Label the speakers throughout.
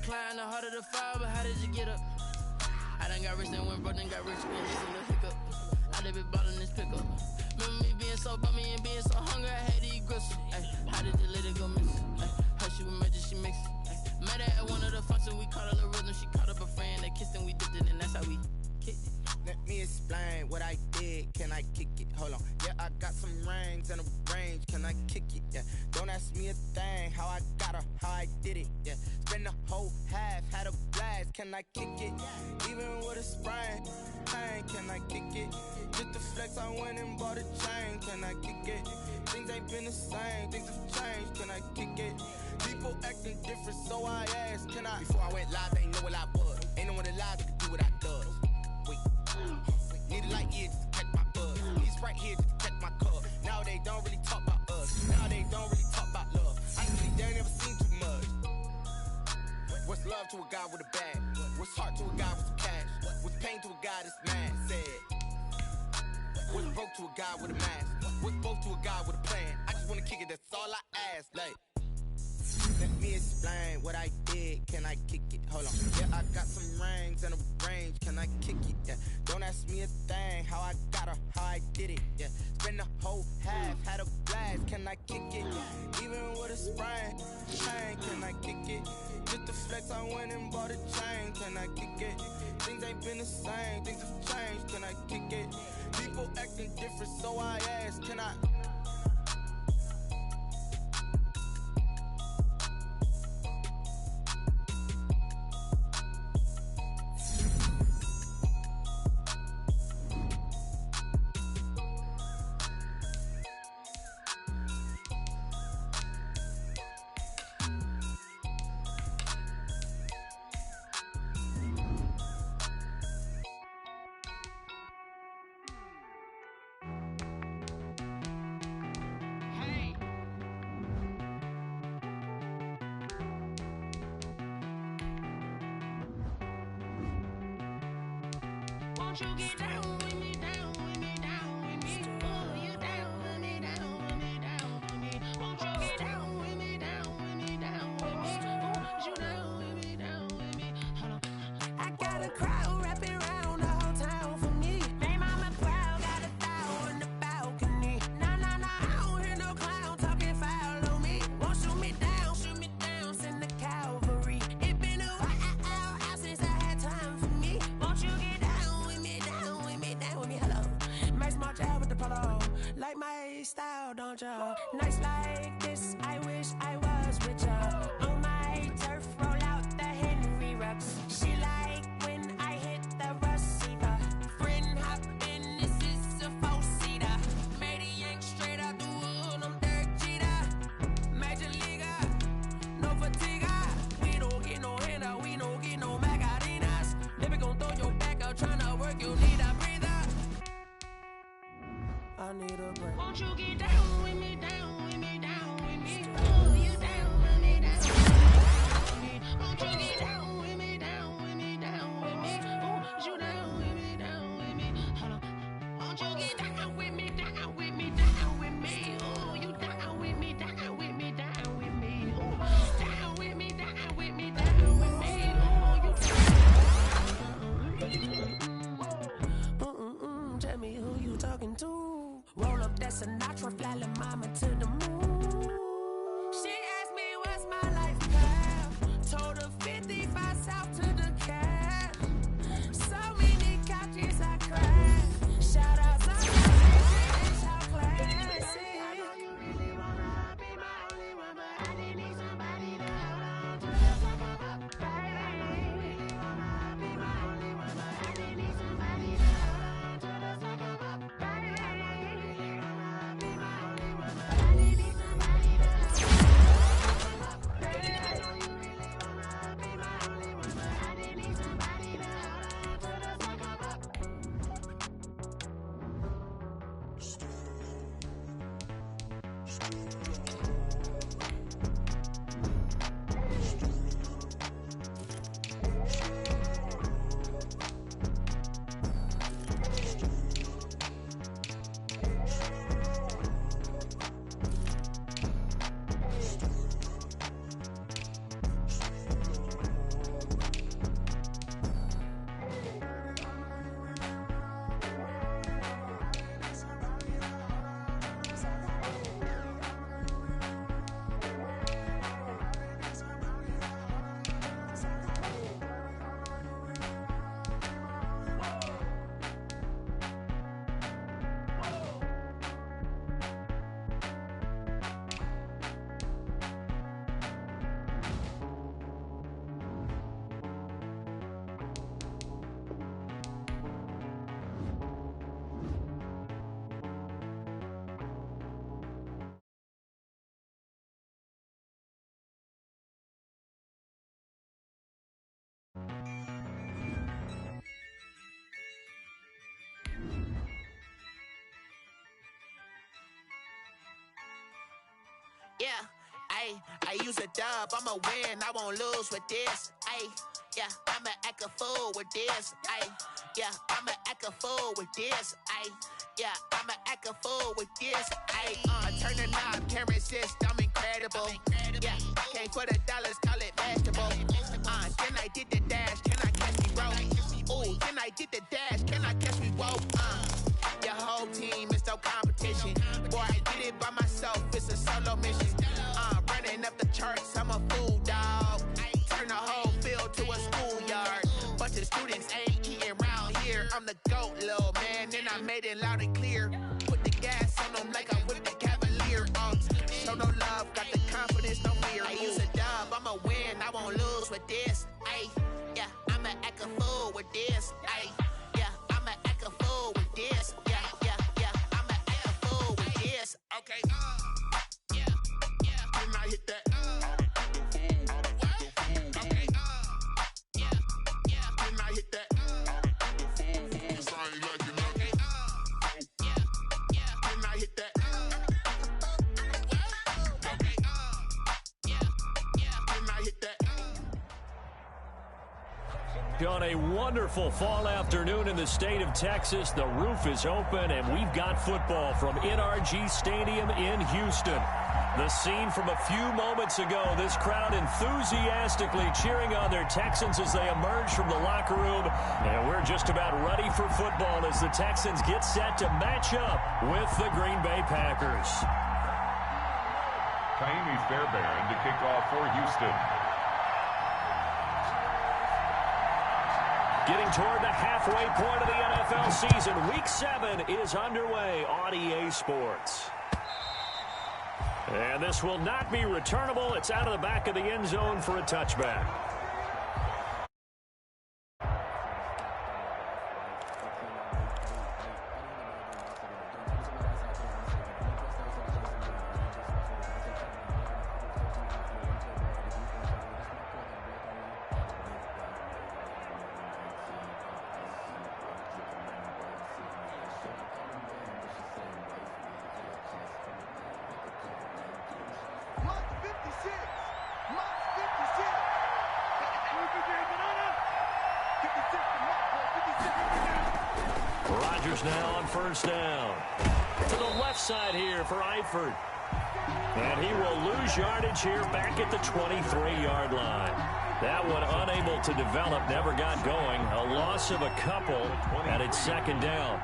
Speaker 1: climb, the harder the fall, but how did you get up? I done got rich and went broke, then got rich again, this ain't no hiccup. I done been ballin' this pickup. Remember me being so bummy and being so hungry, I had to eat gristle. Ay, how did you let it go missing? Her she was magic, she mixed it. Met her at one of the functions, we caught a little rhythm. She caught up a friend, they kissed and we dipped it, and that's how we kicked it.
Speaker 2: Let me explain what I did, can I kick it? Hold on, yeah, I got some rings and a range, can I kick it? Yeah, don't ask me a thing, how I got her, how I did it, yeah. Spend the whole half, had a blast, can I kick it? Even with a sprain, pain, can I kick it? Just the flex, I went and bought a chain, can I kick it? Things ain't been the same, things have changed, can I kick it? People acting different, so I asked, can I? Before I went live, they ain't know what I was. Ain't no one alive that could do what I does. Wait, need a light here just to catch my buzz. Need Sprite here just to catch my cup. Now they don't really talk about us. Now they don't really talk about love. Honestly, they ain't never seen too much. What's love to a guy with a bag? What's heart to a guy with some cash? What's pain to a guy that's mad? Said. What's broke to a guy with a mask? What's broke to a guy with a plan? I just wanna kick it, that's all I ask. Like, let me explain what I did, can I kick it? Hold on, yeah, I got some rings and a range, can I kick it? Yeah, don't ask me a thing, how I got her, how I did it? Yeah, spend the whole half, had a blast, can I kick it? Even with a sprain, pain, can I kick it? Just the flex, I went and bought a chain, can I kick it? Things ain't been the same, things have changed, can I kick it? People acting different, so I asked, can I?
Speaker 3: Won't you get down with me, down with me, down with me? Oh, you down with me, down with me, down with me. Won't you get down with me, down with me, down with me? Oh, you down with me, down with me? Hold on. I got a crowd wrapping around the whole town for me. They mama proud, got a thou on the balcony. Nah, I don't hear no clown talking foul on me. Won't shoot me down, send the cavalry. It been a while since I had time for me. Won't you get down with me, down with me, down with me? Hello. Max March out with the polo. Like my style, don't ya? Nights like this, I wish I was with ya. On my turf, roll out the Henry Rux. She like when I hit the receiver. Friend hop in, this is a four-seater. Made a yank straight out the wood, I'm Derek Jeter. Major leaguer, no fatigue. We don't get no handout, we don't get no Macarinas. Never gon' throw your back out, tryna work, you need a breather. I need a break. Won't you get down with me, down with me, down with me? Oh, you down with me, down with me. Won't you get down with me, down with me, down with me? Oh, you down with me, down with me? Hold on. Won't you get down with me, down with me, down with me? Oh, you down with me, down with me, down with me? Oh, down with me, down with me, down with me? Oh, you tell me who you talking to. Roll up that Sinatra, fly la mama to the moon. She asked me what's my life path. Told her 55 south to the cab. So many couches I cried. Shout out to shout classy. I know you really wanna be my only one, but I didn't need somebody to hold on to the fuck up, baby. You really wanna be my only one, but I didn't need somebody to hold on to the fuck up, baby.
Speaker 2: Yeah, I use a dub, I'ma win, I won't lose with this. Yeah, I'ma act a fool with this. Yeah, I'ma act a fool with this. Yeah, I'ma act a fool with this. Turn the knob, can't resist, I'm incredible. Yeah, came for the dollars, call it vegetable. Then I did the dash, can I catch me roll? Ooh, then I did the dash, can I catch me roll? Your whole team is no competition. Boy, I did it by myself, it's a solo mission. Running up the charts, I'm a fool, dog. Turn the whole field to a schoolyard. Bunch of students ain't eating round here. I'm the GOAT, little man, and I made it loud and clear. Put the gas on them like I'm with the Cavalier. Show no love, got the confidence, no fear. I use a dub, I'ma win, I won't lose with this. Yeah, I'ma act a fool with this. Yeah, I'ma act a fool with this. Yeah, I'ma act a fool with this. Okay, yeah, when I hit that. Okay, yeah, when I hit that. Cause I ain't like it. Okay, yeah, when I hit that. Okay, yeah, when I hit that.
Speaker 4: On a wonderful fall afternoon in the state of Texas, the roof is open, and we've got football from NRG Stadium in Houston. The scene from a few moments ago, this crowd enthusiastically cheering on their Texans as they emerge from the locker room. And we're just about ready for football as the Texans get set to match up with the Green Bay Packers.
Speaker 5: Kaimi Fairbairn to kick off for Houston.
Speaker 4: Getting toward the halfway point of the NFL season, Week 7 is underway on EA Sports. And this will not be returnable. It's out of the back of the end zone for a touchback. Now on first down. To the left side here for Eifert. And he will lose yardage here back at the 23-yard line. That one unable to develop, never got going. A loss of a couple, and it's second down.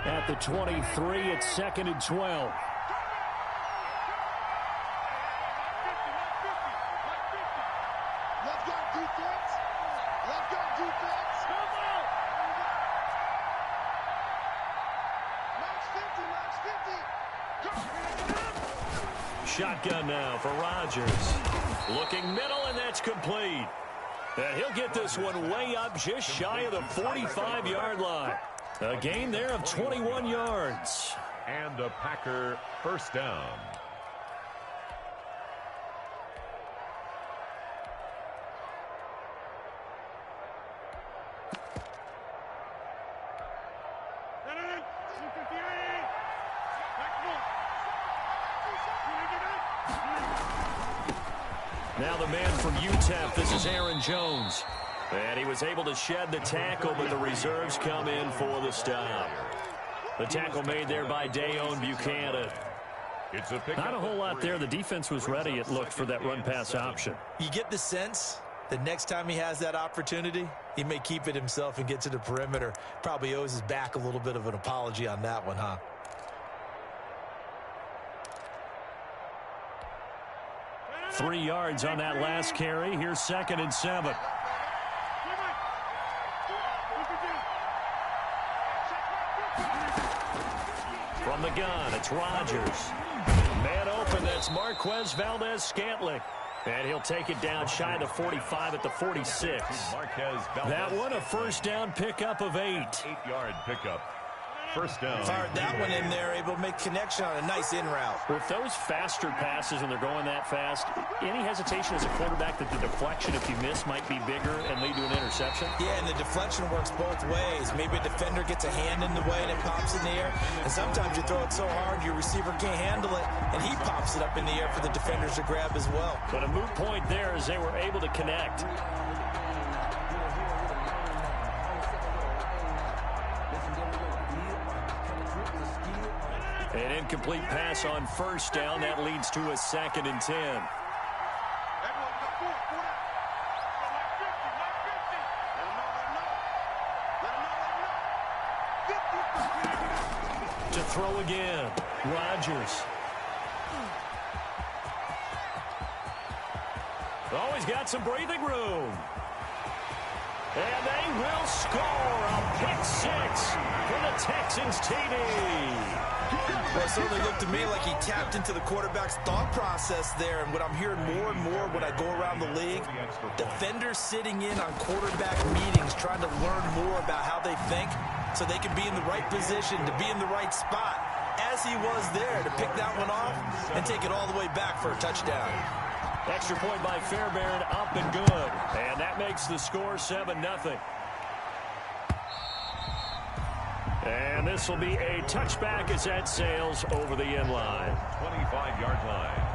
Speaker 4: At the 23, it's second and 12.
Speaker 3: Left guard defense. Left guard defense. Max 50.
Speaker 4: Shotgun now for Rodgers. Looking middle, and that's complete. And he'll get this one way up just shy of the 45-yard line. A gain there of 21 yards.
Speaker 5: And a Packer first down.
Speaker 4: Now the man from UTEP, this is Aaron Jones. And he was able to shed the tackle, but the reserves come in for the stop. The tackle made there by Dayon Buchanan.
Speaker 6: Not a whole lot there. The defense was ready, it looked, for that run-pass option.
Speaker 7: You get the sense the next time he has that opportunity, he may keep it himself and get to the perimeter. Probably owes his back a little bit of an apology on that one, huh?
Speaker 4: Three yards on that last carry. Here's second and 7. From the gun, it's Rodgers. Man open, that's Marquez Valdez-Scantling. And he'll take it down shy of the 45 at the 46.
Speaker 5: Marquez Valdez.
Speaker 4: That one a first down pickup of 8.
Speaker 5: 8-yard pickup. first down.
Speaker 7: Fired that one in there, able to make connection on a nice in route.
Speaker 6: With those faster passes and they're going that fast, any hesitation as a quarterback that the deflection, if you miss, might be bigger and lead to an interception?
Speaker 7: Yeah, and the deflection works both ways. Maybe a defender gets a hand in the way and it pops in the air. And sometimes you throw it so hard your receiver can't handle it, and he pops it up in the air for the defenders to grab as well.
Speaker 6: But a moot point there as they were able to connect. An incomplete pass on first down. That leads to a 2nd and 10. To throw again, Rodgers. Oh, he's got some breathing room. And they will score a pick 6 for the Texans TD.
Speaker 7: Well, it certainly looked to me like he tapped into the quarterback's thought process there. And what I'm hearing more and more when I go around the league, defenders sitting in on quarterback meetings trying to learn more about how they think so they can be in the right position, to be in the right spot, as he was there to pick that one off and take it all the way back for a touchdown.
Speaker 6: Extra point by Fairbairn, up and good. And that makes the score 7-0. And this will be a touchback as that sails over the end line.
Speaker 5: 25-yard line.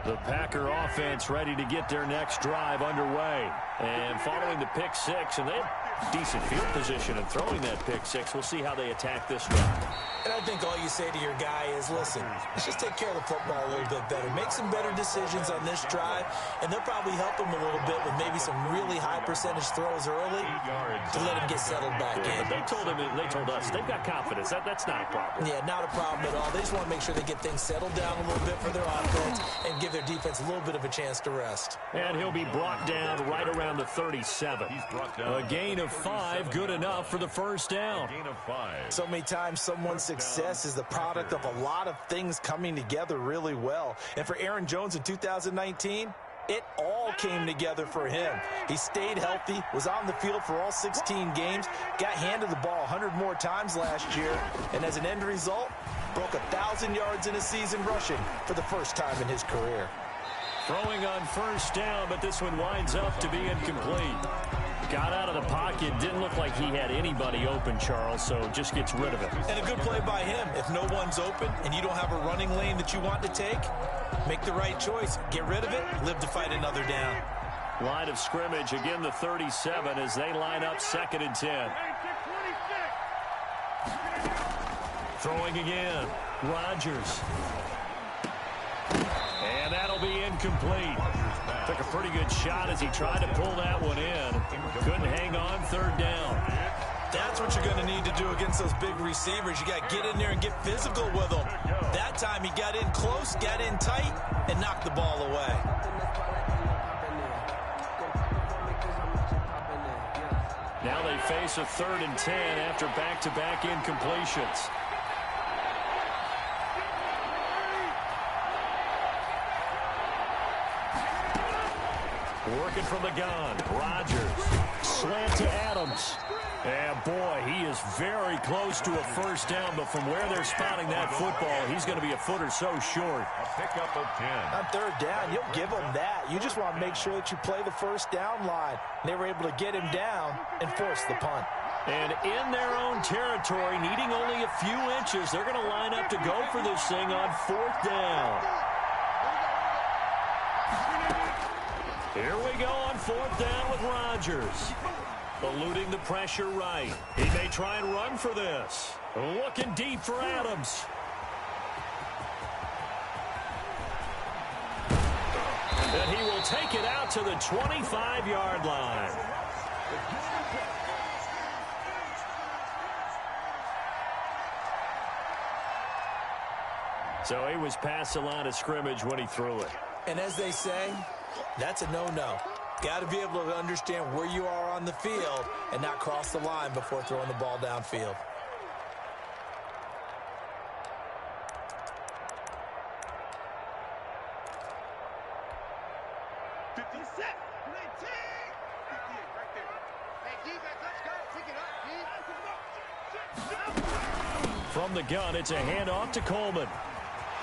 Speaker 6: The Packer offense ready to get their next drive underway. And following the pick 6, and they have decent field position and throwing that pick 6. We'll see how they attack this drive.
Speaker 7: And I think all you say to your guy is, listen, let's just take care of the football a little bit better. Make some better decisions on this drive, and they'll probably help him a little bit with maybe some really high percentage throws early to let him get settled back in.
Speaker 6: But they told us they've got confidence. That's not a problem.
Speaker 7: Yeah, not a problem at all. They just want to make sure they get things settled down a little bit for their offense and give their defense a little bit of a chance to rest.
Speaker 6: And he'll be brought down right around the 37. A gain of 5, good enough for the first down.
Speaker 5: Gain of 5.
Speaker 7: So many times someone's success is the product of a lot of things coming together really well. And for Aaron Jones in 2019, it all came together for him. He stayed healthy, was on the field for all 16 games, got handed the ball 100 more times last year, and as an end result, broke 1,000 yards in a season rushing for the first time in his career.
Speaker 6: Throwing on first down, but this one winds up to be incomplete. Got out of the pocket, didn't look like he had anybody open, Charles, so just gets rid of it.
Speaker 7: And a good play by him. If no one's open and you don't have a running lane that you want to take, make the right choice. Get rid of it, live to fight another down.
Speaker 6: Line of scrimmage, again the 37 as they line up 2nd and 10. Throwing again, Rodgers. And that'll be incomplete. Took a pretty good shot as he tried to pull that one in. Couldn't hang on, 3rd down.
Speaker 7: That's what you're going to need to do against those big receivers. You got to get in there and get physical with them. That time he got in close, got in tight, and knocked the ball away.
Speaker 6: Now they face a 3rd and 10 after back-to-back incompletions. Working from the gun, Rodgers. Slant to Adams. And boy, he is very close to a first down, but from where they're spotting that football, he's going to be a foot or so short.
Speaker 5: A pickup of 10.
Speaker 7: On 3rd down, you'll give them that. You just want to make sure that you play the first down line. They were able to get him down and force the punt.
Speaker 6: And in their own territory, needing only a few inches, they're going to line up to go for this thing on 4th down. Here we go on 4th down with Rodgers. Eluding the pressure right. He may try and run for this. Looking deep for Adams. And he will take it out to the 25-yard line. So he was past the line of scrimmage when he threw it.
Speaker 7: And as they say, that's a no-no. Got to be able to understand where you are on the field and not cross the line before throwing the ball downfield.
Speaker 4: From the gun, it's a handoff to Coleman.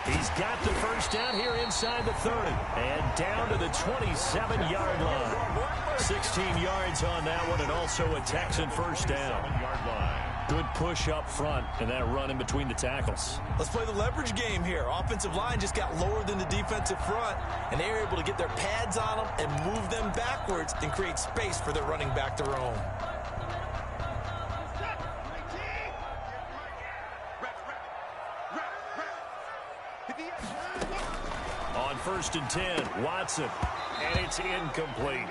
Speaker 4: He's got the first down here inside the 30. And down to the 27-yard line. 16 yards on that one, and also a Texan first down. Good push up front, and that run in between the tackles.
Speaker 7: Let's play the leverage game here. Offensive line just got lower than the defensive front, and they were able to get their pads on them and move them backwards and create space for their running back to roam.
Speaker 4: On 1st and 10, Watson, and it's incomplete.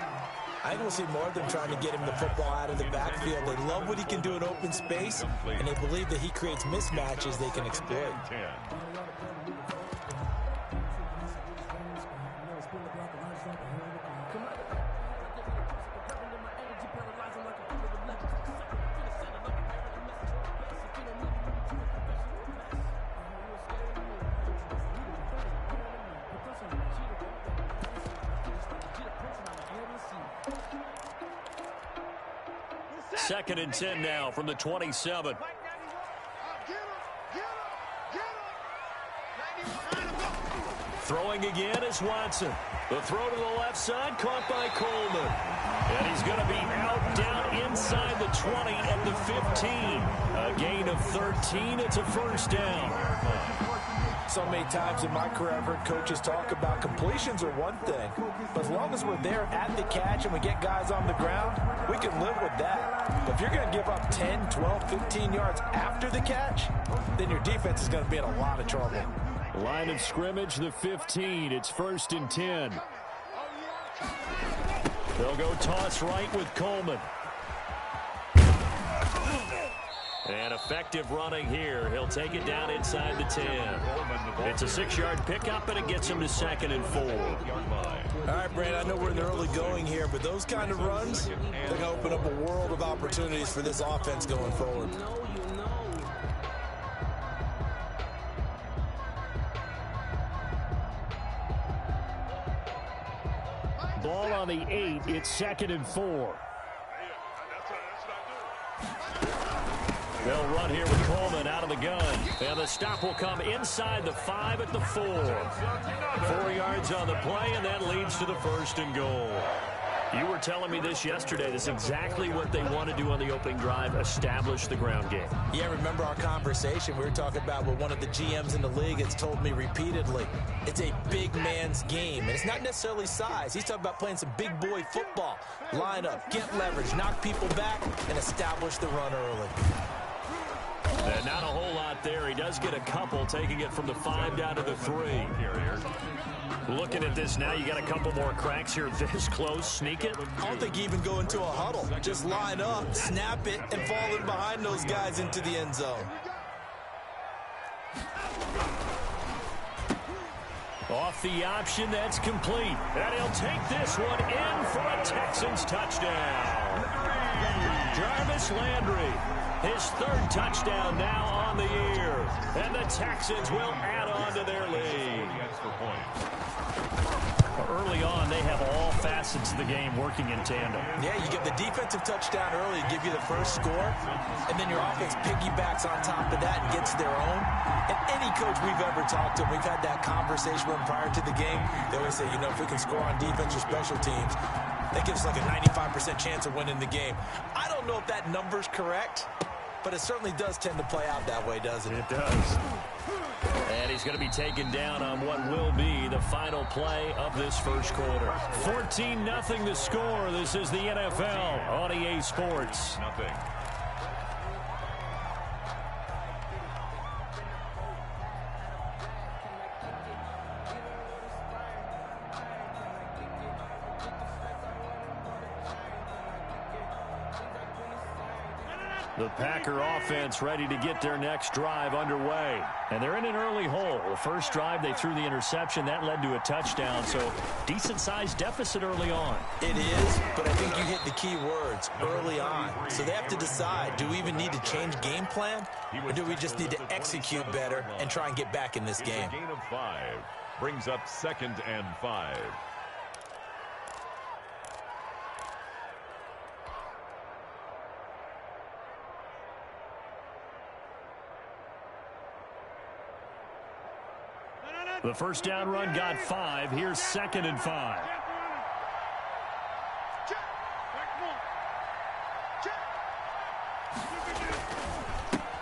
Speaker 7: I think we'll see more of them trying to get him the football out of the backfield. They love what he can do in open space, and they believe that he creates mismatches they can exploit.
Speaker 4: Second and 10 now from the 27. Throwing again is Watson. The throw to the left side, caught by Coleman. And he's going to be out down inside the 20 at the 15. A gain of 13. It's a first down.
Speaker 7: So many times in my career, I've heard coaches talk about completions are one thing, but as long as we're there at the catch and we get guys on the ground, we can live with that. But if you're going to give up 10, 12, 15 yards after the catch, then your defense is going to be in a lot of trouble.
Speaker 4: Line of scrimmage, the 15. It's 1st and 10. They'll go toss right with Coleman. And effective running here. He'll take it down inside the 10. It's a 6-yard pickup, and it gets him to 2nd and 4.
Speaker 7: All right, Brand, I know we're in the early going here, but those kind of runs, they're going to open up a world of opportunities for this offense going forward.
Speaker 4: Ball on the 8. It's 2nd and 4. They'll run here with Coleman out of the gun. And the stop will come inside the 5 at the 4. 4 yards on the play, and that leads to the 1st and goal. You were telling me this yesterday. This is exactly what they want to do on the opening drive, establish the ground game.
Speaker 7: Yeah, remember our conversation. We were talking about what one of the GMs in the league has told me repeatedly. It's a big man's game, and it's not necessarily size. He's talking about playing some big boy football. Line up, get leverage, knock people back, and establish the run early.
Speaker 4: And not a whole lot there. He does get a couple, taking it from the 5 down to the 3. Looking at this now, you got a couple more cracks here this close. Sneak it.
Speaker 7: I don't think you even go into a huddle. Just line up, snap it, and fall in behind those guys into the end zone.
Speaker 4: Off the option, that's complete. And he'll take this one in for a Texans touchdown. Jarvis Landry, his 3rd touchdown now on the year. And the Texans will add on to their lead. Early on, they have all facets of the game working in tandem.
Speaker 7: Yeah, you get the defensive touchdown early to give you the first score, and then your offense piggybacks on top of that and gets their own. And any coach we've ever talked to, we've had that conversation with them prior to the game. They always say, you know, if we can score on defense or special teams, that gives us like a 95% chance of winning the game. I don't know if that number's correct, but it certainly does tend to play out that way, doesn't it?
Speaker 4: It does. And he's going to be taken down on what will be the final play of this first quarter. 14-0 the score. This is the NFL on EA Sports.
Speaker 5: Nothing.
Speaker 4: The Packer offense ready to get their next drive underway. And they're in an early hole. The first drive, they threw the interception. That led to a touchdown, so decent-sized deficit early on.
Speaker 7: It is, but I think you hit the key words, early on. So they have to decide, do we even need to change game plan, or do we just need to execute better and try and get back in this game?
Speaker 5: A gain of 5 brings up 2nd and 5.
Speaker 4: The first down run got 5. Here's 2nd and 5.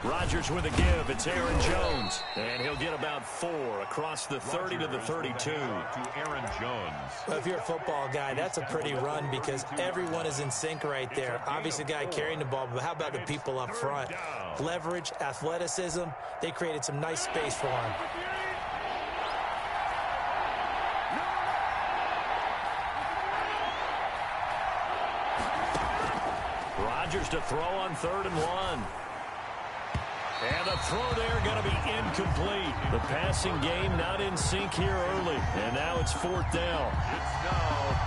Speaker 4: Rodgers with a give. It's Aaron Jones. And he'll get about 4 across the 30 to the 32.
Speaker 5: To Aaron Jones.
Speaker 7: Well, if you're a football guy, that's a pretty run because everyone is in sync right there. Obviously, the guy carrying the ball, but how about the people up front? Leverage, athleticism, they created some nice space for him.
Speaker 4: Rodgers to throw on 3rd and 1. And the throw there going to be incomplete. The passing game not in sync here early. And now it's 4th down.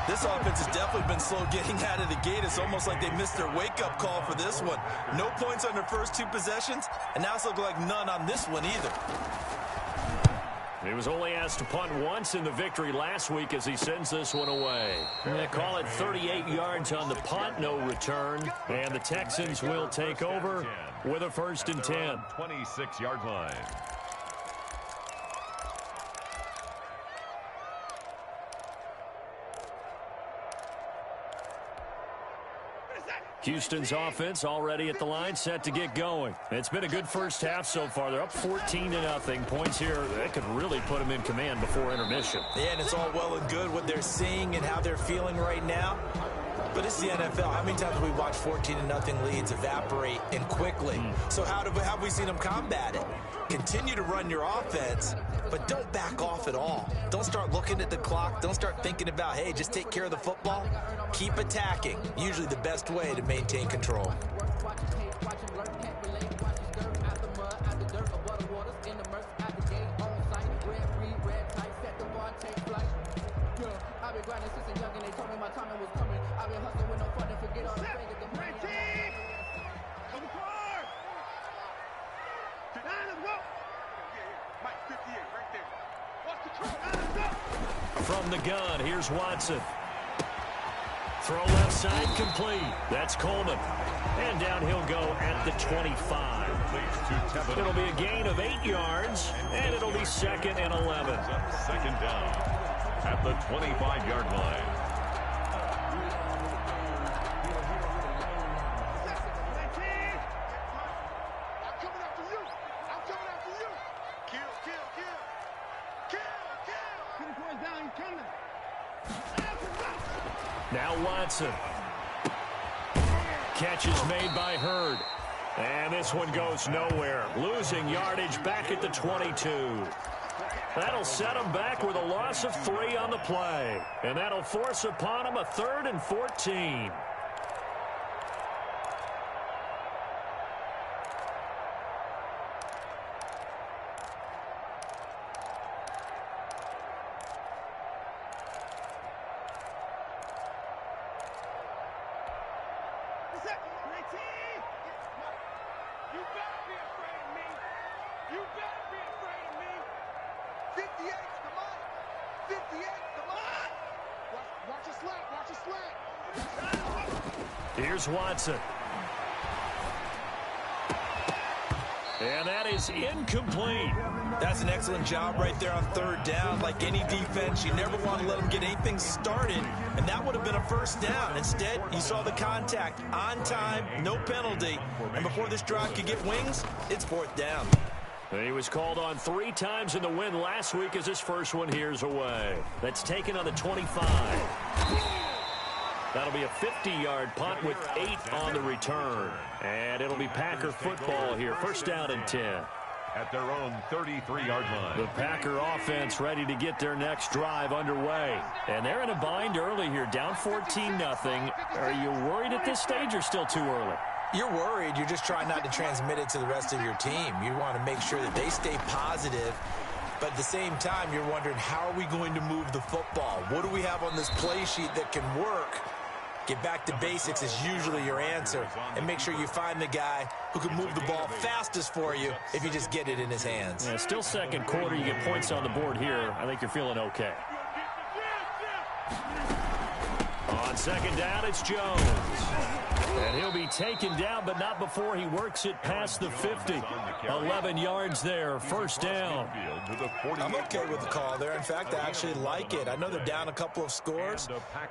Speaker 7: This offense has definitely been slow getting out of the gate. It's almost like they missed their wake-up call for this one. No points on their first 2 possessions, and now it's looking like none on this one either.
Speaker 4: He was only asked to punt once in the victory last week as he sends this one away. They call it 38 yards on the punt, no return. And the Texans will take over with a 1st and 10.
Speaker 5: 26-yard line.
Speaker 4: Houston's offense already at the line, set to get going. It's been a good first half so far. They're up 14-0. Points here, that could really put them in command before intermission.
Speaker 7: Yeah, and it's all well and good what they're seeing and how they're feeling right now. But it's the NFL. How many times have we watched 14-0 leads evaporate and quickly? So how have we seen them combat it? Continue to run your offense, but don't back off at all. Don't start looking at the clock. Don't start thinking about, hey, just take care of the football. Keep attacking. Usually the best way to maintain control.
Speaker 4: From the gun, here's Watson. Throw left side, complete. That's Coleman. And down he'll go at the 25. It'll be a gain of 8 yards, and it'll be 2nd and 11.
Speaker 5: 2nd down at the 25-yard line.
Speaker 4: Now Watson. Catch is made by Hurd. And this one goes nowhere. Losing yardage back at the 22. That'll set him back with a loss of 3 on the play. And that'll force upon him a 3rd and 14. Here's Watson. And that is incomplete.
Speaker 7: That's an excellent job right there on 3rd down. Like any defense, you never want to let them get anything started, and that would have been a 1st down. Instead, you saw the contact on time, no penalty, and before this drive could get wings, it's 4th down.
Speaker 4: He was called on 3 times in the win last week as his first one here's away. That's taken on the 25. That'll be a 50-yard punt with 8 on the return. And it'll be Packer football here. 1st down and 10.
Speaker 5: At their own 33-yard line.
Speaker 4: The Packer offense ready to get their next drive underway. And they're in a bind early here, down 14-0. Are you worried at this stage or still too early?
Speaker 7: You're worried. You're just trying not to transmit it to the rest of your team. You want to make sure that they stay positive. But at the same time, you're wondering, how are we going to move the football? What do we have on this play sheet that can work? Get back to basics is usually your answer. And make sure you find the guy who can move the ball fastest for you if you just get it in his hands.
Speaker 4: Yeah, still 2nd quarter. You get points on the board here. I think you're feeling okay. On 2nd down, it's Jones. And he'll be taken down, but not before he works it past the 50. 11 yards there, first down.
Speaker 7: I'm okay with the call there. In fact, I actually like it. I know they're down a couple of scores,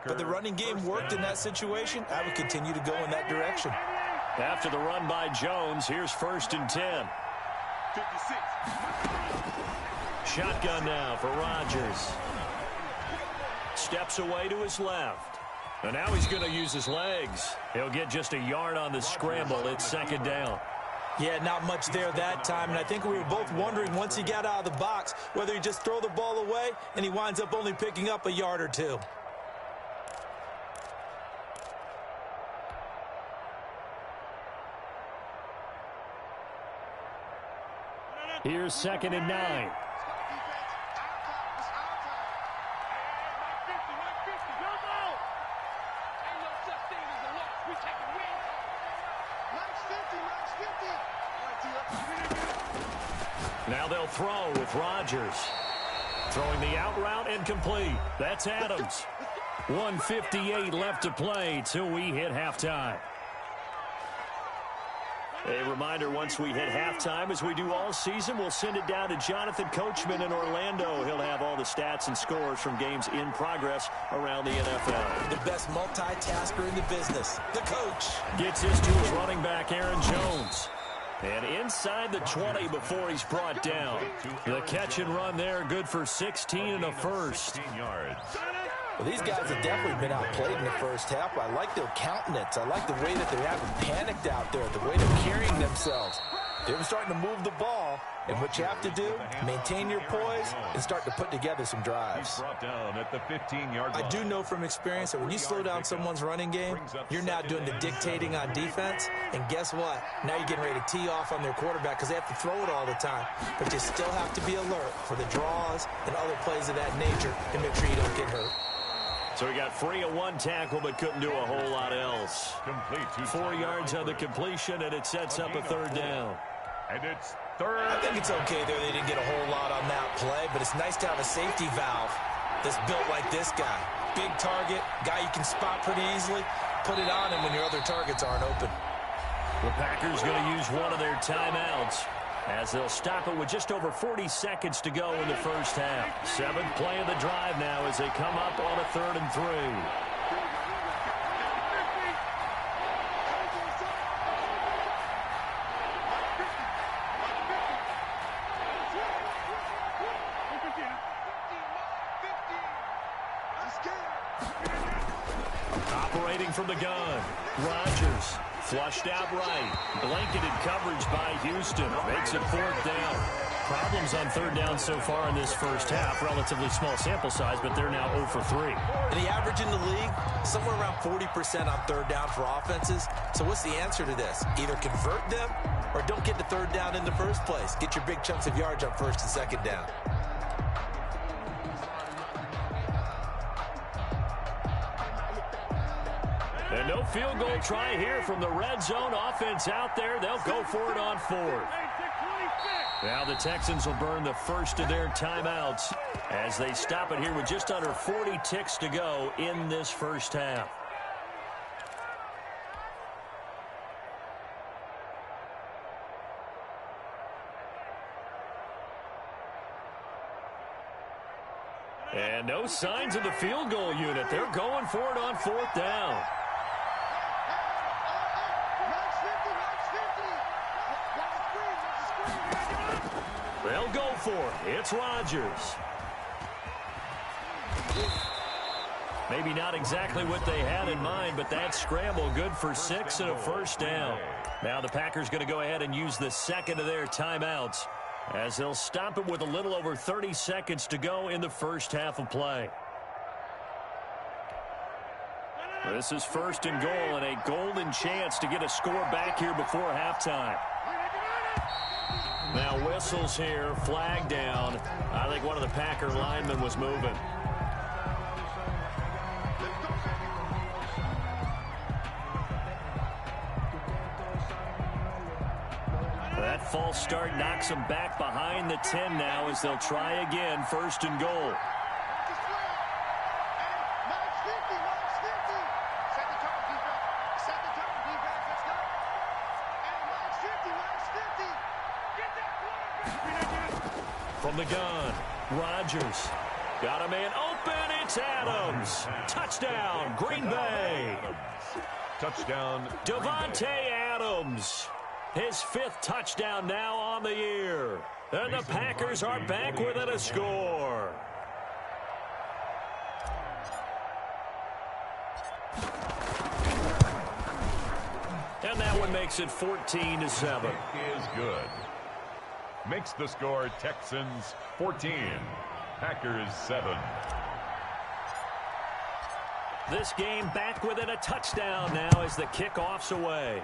Speaker 7: but the running game worked in that situation. I would continue to go in that direction.
Speaker 4: After the run by Jones, here's 1st and 10.
Speaker 8: 56.
Speaker 4: Shotgun now for Rodgers. Steps away to his left. And now he's going to use his legs. He'll get just a yard on the scramble. It's 2nd down.
Speaker 7: Yeah, not much there that time, and I think we were both wondering once he got out of the box whether he just throw the ball away and he winds up only picking up a yard or two.
Speaker 4: Here's 2nd and 9. Now they'll throw with Rodgers. Throwing the out route and complete. That's Adams. 1:58 left to play till we hit halftime. A reminder, once we hit halftime, as we do all season, we'll send it down to Jonathan Coachman in Orlando. He'll have all the stats and scores from games in progress around the NFL.
Speaker 7: The best multitasker in the business, the coach.
Speaker 4: Gets his to his running back, Aaron Jones. And inside the 20 before he's brought down. The catch and run there, good for 16 and a first.
Speaker 7: Well, these guys have definitely been outplayed in the first half. I like their countenance. I like the way that they haven't panicked out there, the way they're carrying themselves. They're starting to move the ball, and what you have to do, maintain your poise and start to put together some drives. I do know from experience that when you slow down someone's running game, you're now doing the dictating on defense, and guess what? Now you're getting ready to tee off on their quarterback because they have to throw it all the time. But you still have to be alert for the draws and other plays of that nature to make sure you don't get hurt.
Speaker 4: So he got free of one tackle but couldn't do a whole lot else. 4 yards on the completion, and it sets up a 3rd down.
Speaker 8: And it's 3rd.
Speaker 7: I think it's okay there. They didn't get a whole lot on that play, but it's nice to have a safety valve that's built like this guy. Big target, guy you can spot pretty easily. Put it on him when your other targets aren't open.
Speaker 4: The Packers going to use one of their timeouts as they'll stop it with just over 40 seconds to go in the first half. 7th play of the drive now as they come up on a 3rd and 3. Operating from the gun, Rodgers. Flushed out right. Blanketed coverage by Houston. Makes it 4th down. Problems on 3rd down so far in this first half. Relatively small sample size, but they're now 0 for 3.
Speaker 7: And the average in the league, somewhere around 40% on 3rd down for offenses. So what's the answer to this? Either convert them or don't get to 3rd down in the first place. Get your big chunks of yards on 1st and 2nd down.
Speaker 4: And no field goal try here from the red zone offense out there. They'll go for it on 4th. Now the Texans will burn the first of their timeouts as they stop it here with just under 40 ticks to go in this first half. And no signs of the field goal unit. They're going for it on 4th down. They'll go for it. It's Rodgers. Maybe not exactly what they had in mind, but that scramble good for 6 and a first down. Now the Packers going to go ahead and use the 2nd of their timeouts as they'll stop it with a little over 30 seconds to go in the first half of play. This is 1st and goal and a golden chance to get a score back here before halftime. Now whistles here, flag down. I think one of the Packer linemen was moving. That false start knocks them back behind the 10 now as they'll try again, 1st and goal. From the gun, Rodgers. Got a man open. It's Adams. Touchdown, Green Bay.
Speaker 5: Touchdown,
Speaker 4: Devontae Adams. His 5th touchdown now on the year. And the Packers are back within a score. And that one makes it 14-7.
Speaker 5: Is good. Makes the score Texans 14, Packers 7.
Speaker 4: This game back within a touchdown now as the kickoff's away.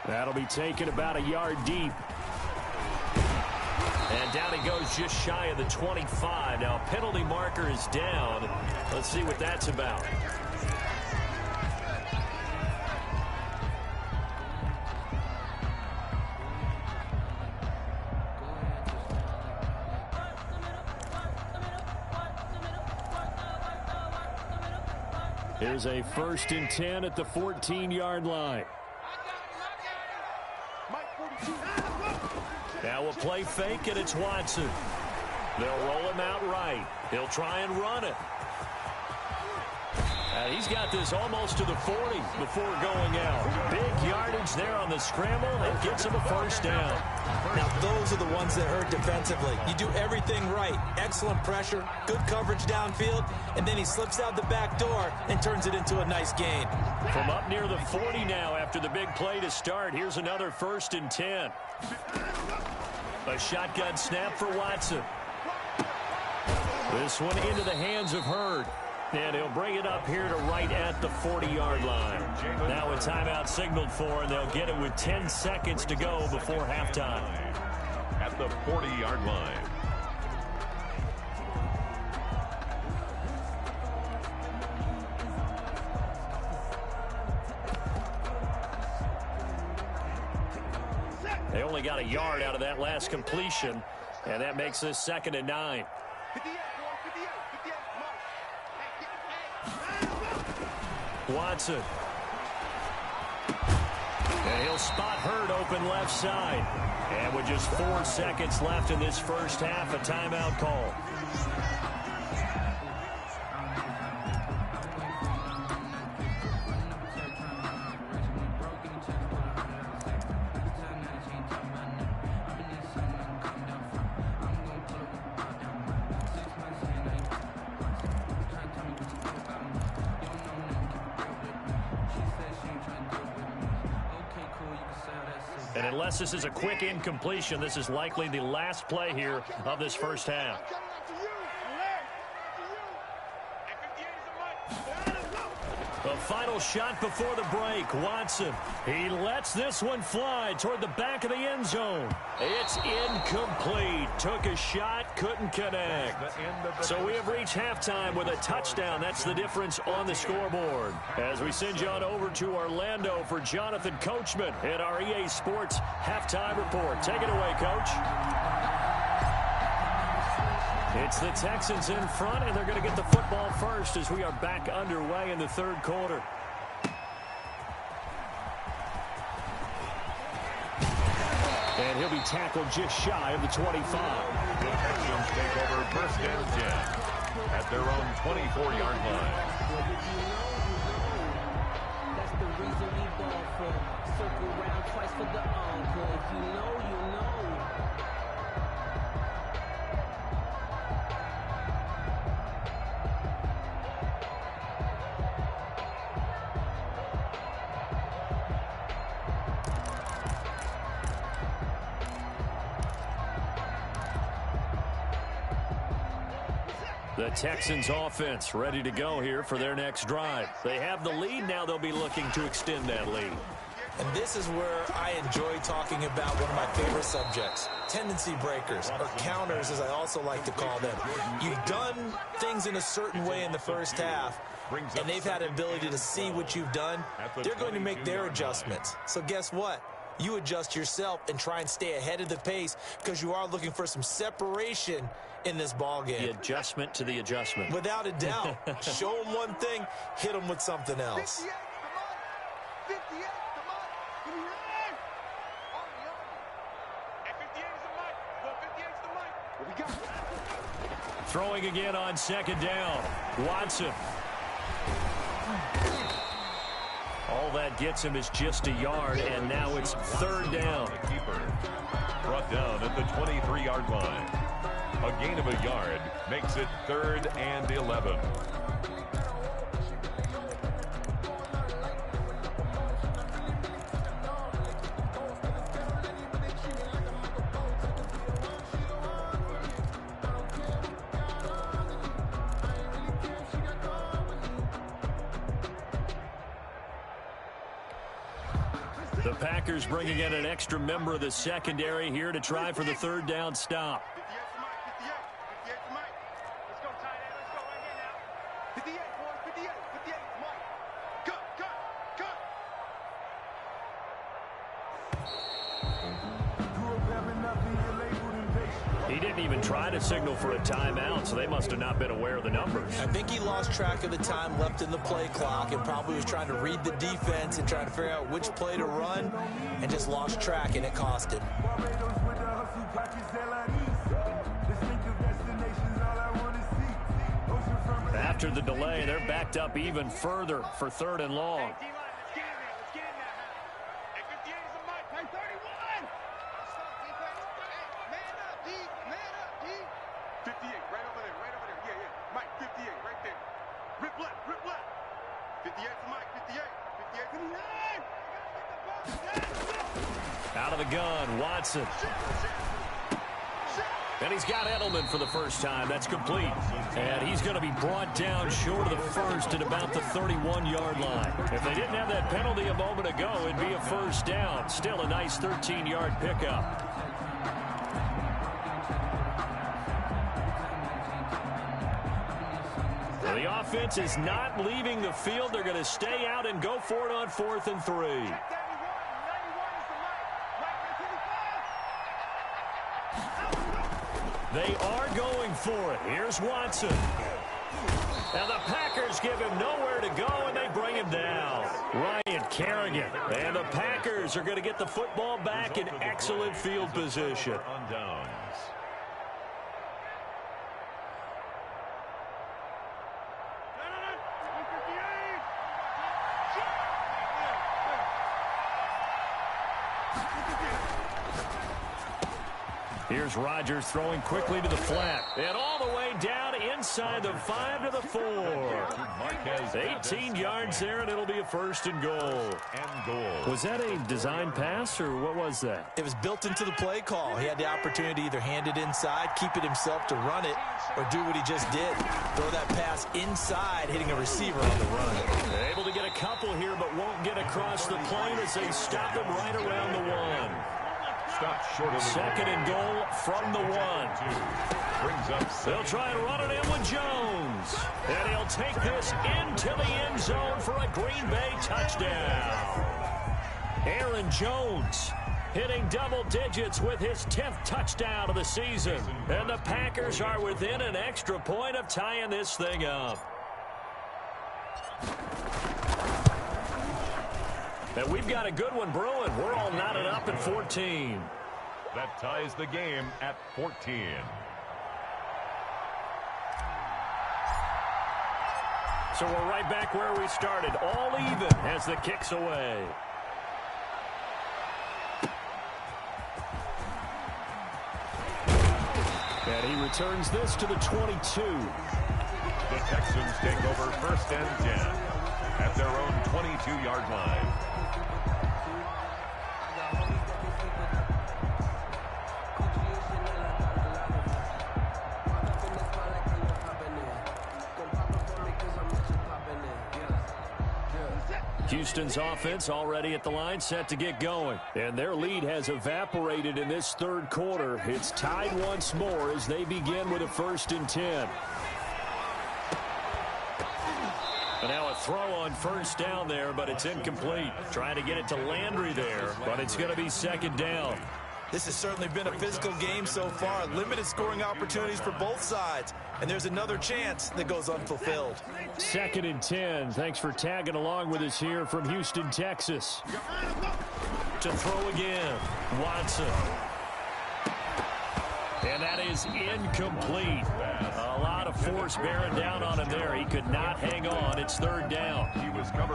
Speaker 4: That'll be taken about a yard deep. And down he goes just shy of the 25. Now a penalty marker is down. Let's see what that's about. Here's a 1st and 10 at the 14-yard line. Now a play fake, and it's Watson. They'll roll him out right. He'll try and run it. And he's got this almost to the 40 before going out. Big yardage there on the scramble. It gets him a 1st down.
Speaker 7: Now, those are the ones that hurt defensively. You do everything right. Excellent pressure, good coverage downfield, and then he slips out the back door and turns it into a nice gain.
Speaker 4: From up near the 40 now after the big play to start, here's another 1st and 10. A shotgun snap for Watson. This one into the hands of Hurd. And he'll bring it up here to right at the 40-yard line. Now a timeout signaled for, and they'll get it with 10 seconds to go before halftime.
Speaker 5: At the 40-yard line.
Speaker 4: They only got a yard out of that last completion, and that makes this 2nd and 9. Watson. And he'll spot Hurd open left side. And with just 4 seconds left in this first half, a timeout call. And unless this is a quick incompletion, this is likely the last play here of this first half. The final shot before the break. Watson. He lets this one fly toward the back of the end zone. It's incomplete. Took a shot, couldn't connect. So we have reached halftime with a touchdown. That's the difference on the scoreboard. As we send you on over to Orlando for Jonathan Coachman at our EA Sports Halftime Report. Take it away, Coach. It's the Texans in front, and they're going to get the football first as we are back underway in the 3rd quarter. And he'll be tackled just shy of the 25.
Speaker 5: The Texans take over 1st and 10 at their own 24-yard line.
Speaker 9: That's the reason we ball for. Circle round twice for the encore. If you know, you know.
Speaker 4: The Texans offense ready to go here for their next drive. They have the lead. Now they'll be looking to extend that lead.
Speaker 7: And this is where I enjoy talking about one of my favorite subjects, tendency breakers, or counters as I also like to call them. You've done things in a certain way in the first half, and they've had an ability to see what you've done. They're going to make their adjustments. So guess what? You adjust yourself and try and stay ahead of the pace because you are looking for some separation in this ball game.
Speaker 4: The adjustment to the adjustment.
Speaker 7: Without a doubt. Show them one thing, hit them with something else.
Speaker 4: Throwing again on second down. Watson. All that gets him is just a yard, and now it's third down.
Speaker 5: Keeper brought down at the 23-yard line. A gain of a yard makes it 3rd and 11.
Speaker 4: The Packers bringing in an extra member of the secondary here to try for the third down stop. He didn't even try to signal for a timeout, so they must have not been aware of the numbers.
Speaker 7: I think he lost track of the time left in the play clock and probably was trying to read the defense and trying to figure out which play to run and just lost track, and it cost him.
Speaker 4: After the delay, they're backed up even further for 3rd and long. Out of the gun, Watson. And he's got Edelman for the first time. That's complete. And he's going to be brought down short of the first at about the 31-yard line. If they didn't have that penalty a moment ago, it'd be a first down. Still a nice 13-yard pickup. Well, the offense is not leaving the field. They're going to stay out and go for it on 4th and 3. They are going for it. Here's Watson. And the Packers give him nowhere to go, and they bring him down. Ryan Kerrigan. And the Packers are going to get the football back in excellent field position.
Speaker 5: On downs.
Speaker 4: Here's Rodgers throwing quickly to the flat. And all the way down inside the 5 to the 4. 18 yards there, and it'll be a 1st and goal. Was that a design pass, or what was that?
Speaker 7: It was built into the play call. He had the opportunity to either hand it inside, keep it himself to run it, or do what he just did. Throw that pass inside, hitting a receiver on the run.
Speaker 4: They're able to get a couple here, but won't get across the plane as they stop him right around the 1.
Speaker 5: Stop short of the
Speaker 4: 2nd and goal from the 1.
Speaker 5: Brings up.
Speaker 4: They'll try and run it in with Jones. And he'll take this into the end zone for a Green Bay touchdown. Aaron Jones hitting double digits with his 10th touchdown of the season. And the Packers are within an extra point of tying this thing up. And we've got a good one brewing. We're all knotted up at 14.
Speaker 5: That ties the game at 14.
Speaker 4: So we're right back where we started. All even as the kick's away. And he returns this to the 22.
Speaker 5: The Texans take over 1st and 10 at their own 22-yard line.
Speaker 4: Houston's offense already at the line, set to get going. And their lead has evaporated in this 3rd quarter. It's tied once more as they begin with a 1st and 10. And now a throw on 1st down there, but it's incomplete. Trying to get it to Landry there, but it's going to be 2nd down.
Speaker 7: This has certainly been a physical game so far. Limited scoring opportunities for both sides. And there's another chance that goes unfulfilled.
Speaker 4: 2nd and 10. Thanks for tagging along with us here from Houston, Texas. To throw again, Watson. And that is incomplete. A lot of force bearing down on him there. He could not hang on. It's third down.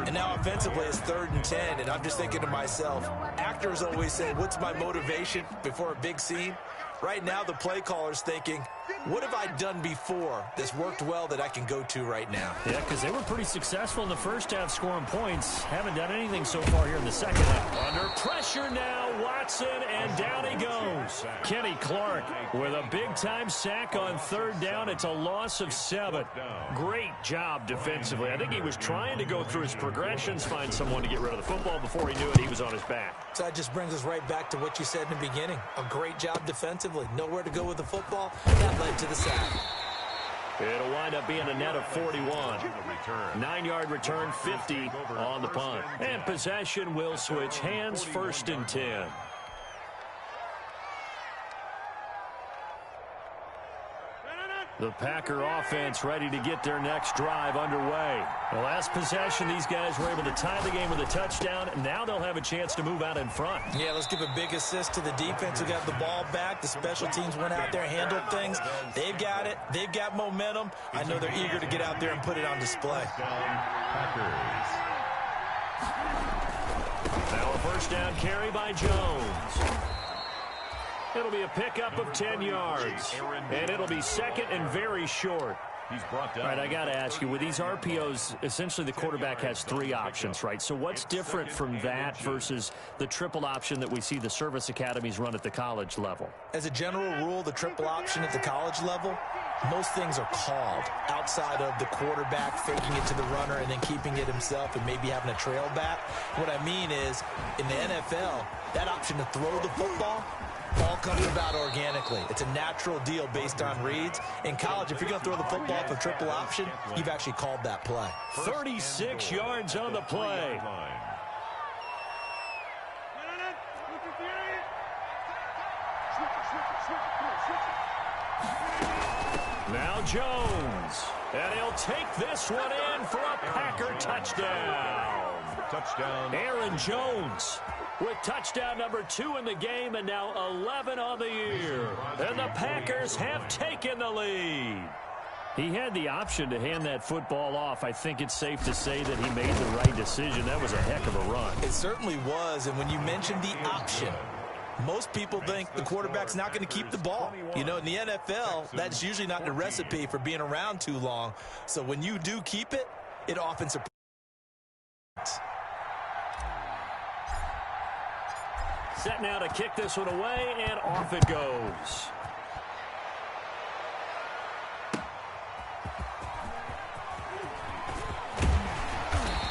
Speaker 7: And now offensively it's 3rd and 10, and I'm just thinking to myself, actors always say, what's my motivation before a big scene? Right now the play caller's thinking, what have I done before that's worked well that I can go to right now?
Speaker 4: Yeah, because they were pretty successful in the first half scoring points. Haven't done anything so far here in the second half. Under pressure now, Watson, and down he goes. Kenny Clark with a big-time sack on 3rd down. It's a loss of 7. Great job defensively. I think he was trying to go through his progressions, find someone to get rid of the football. Before he knew it, he was on his back.
Speaker 7: So that just brings us right back to what you said in the beginning. A great job defensively. Nowhere to go with the football. That led to the sack.
Speaker 4: It'll wind up being a net of 41. 9-yard return, 50 on the punt. And possession will switch hands, 1st and 10. The Packer offense ready to get their next drive underway. The last possession, these guys were able to tie the game with a touchdown. Now they'll have a chance to move out in front.
Speaker 7: Yeah, let's give a big assist to the defense who got the ball back. The special teams went out there, handled things. They've got it. They've got momentum. I know they're eager to get out there and put it on display.
Speaker 4: Now a first down carry by Jones. It'll be a pickup of 10 yards. And it'll be 2nd and very short.
Speaker 5: He's brought down.
Speaker 4: All right, I got to ask you, with these RPOs, essentially the quarterback has 3 options, right? So what's different from that versus the triple option that we see the service academies run at the college level?
Speaker 7: As a general rule, the triple option at the college level, most things are called outside of the quarterback faking it to the runner and then keeping it himself and maybe having a trail back. What I mean is, in the NFL, that option to throw the football all comes about organically. It's a natural deal based on reads. In college, if you're going to throw the football for triple option, you've actually called that play.
Speaker 4: 36 yards on the play. Now Jones. And he'll take this one in for a Packer touchdown.
Speaker 5: Touchdown.
Speaker 4: Aaron Jones with touchdown number 2 in the game, and now 11 on the year. And the Packers have taken the lead. He had the option to hand that football off. I think it's safe to say that he made the right decision. That was a heck of a run.
Speaker 7: It certainly was, and when you mentioned the option, most people think the quarterback's not going to keep the ball. You know, in the NFL, that's usually not the recipe for being around too long. So when you do keep it, it often surprises.
Speaker 4: Set now to kick this one away, and off it goes.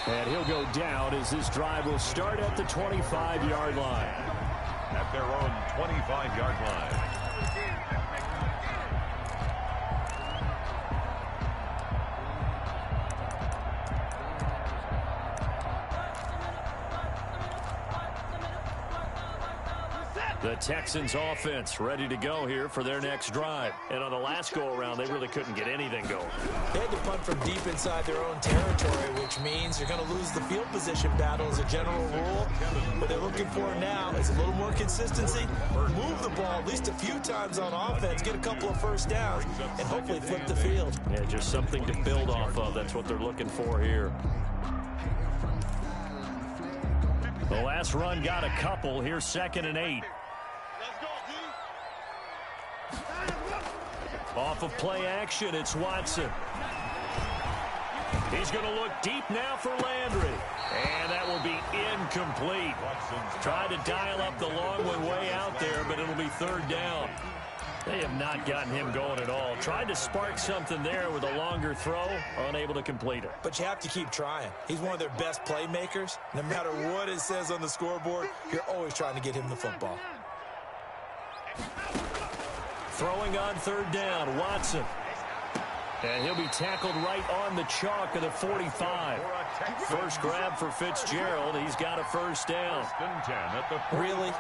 Speaker 4: And he'll go down as this drive will start at the 25-yard line.
Speaker 5: At their own 25-yard line.
Speaker 4: The Texans offense ready to go here for their next drive. And on the last go-around, they really couldn't get anything going.
Speaker 7: They had to punt from deep inside their own territory, which means you're going to lose the field position battle as a general rule. What they're looking for now is a little more consistency, move the ball at least a few times on offense, get a couple of first downs, and hopefully flip the field.
Speaker 4: Yeah, just something to build off of. That's what they're looking for here. The last run got a couple. Here's 2nd and 8. Off of play action, it's Watson. He's going to look deep now for Landry. And that will be incomplete. Tried to dial up the long one way out there, but it'll be 3rd down. They have not gotten him going at all. Tried to spark something there with a longer throw, unable to complete it.
Speaker 7: But you have to keep trying. He's one of their best playmakers. No matter what it says on the scoreboard, you're always trying to get him the football.
Speaker 4: Throwing on 3rd down, Watson. And he'll be tackled right on the chalk of the 45. First grab for Fitzgerald. He's got a first down.
Speaker 7: Really?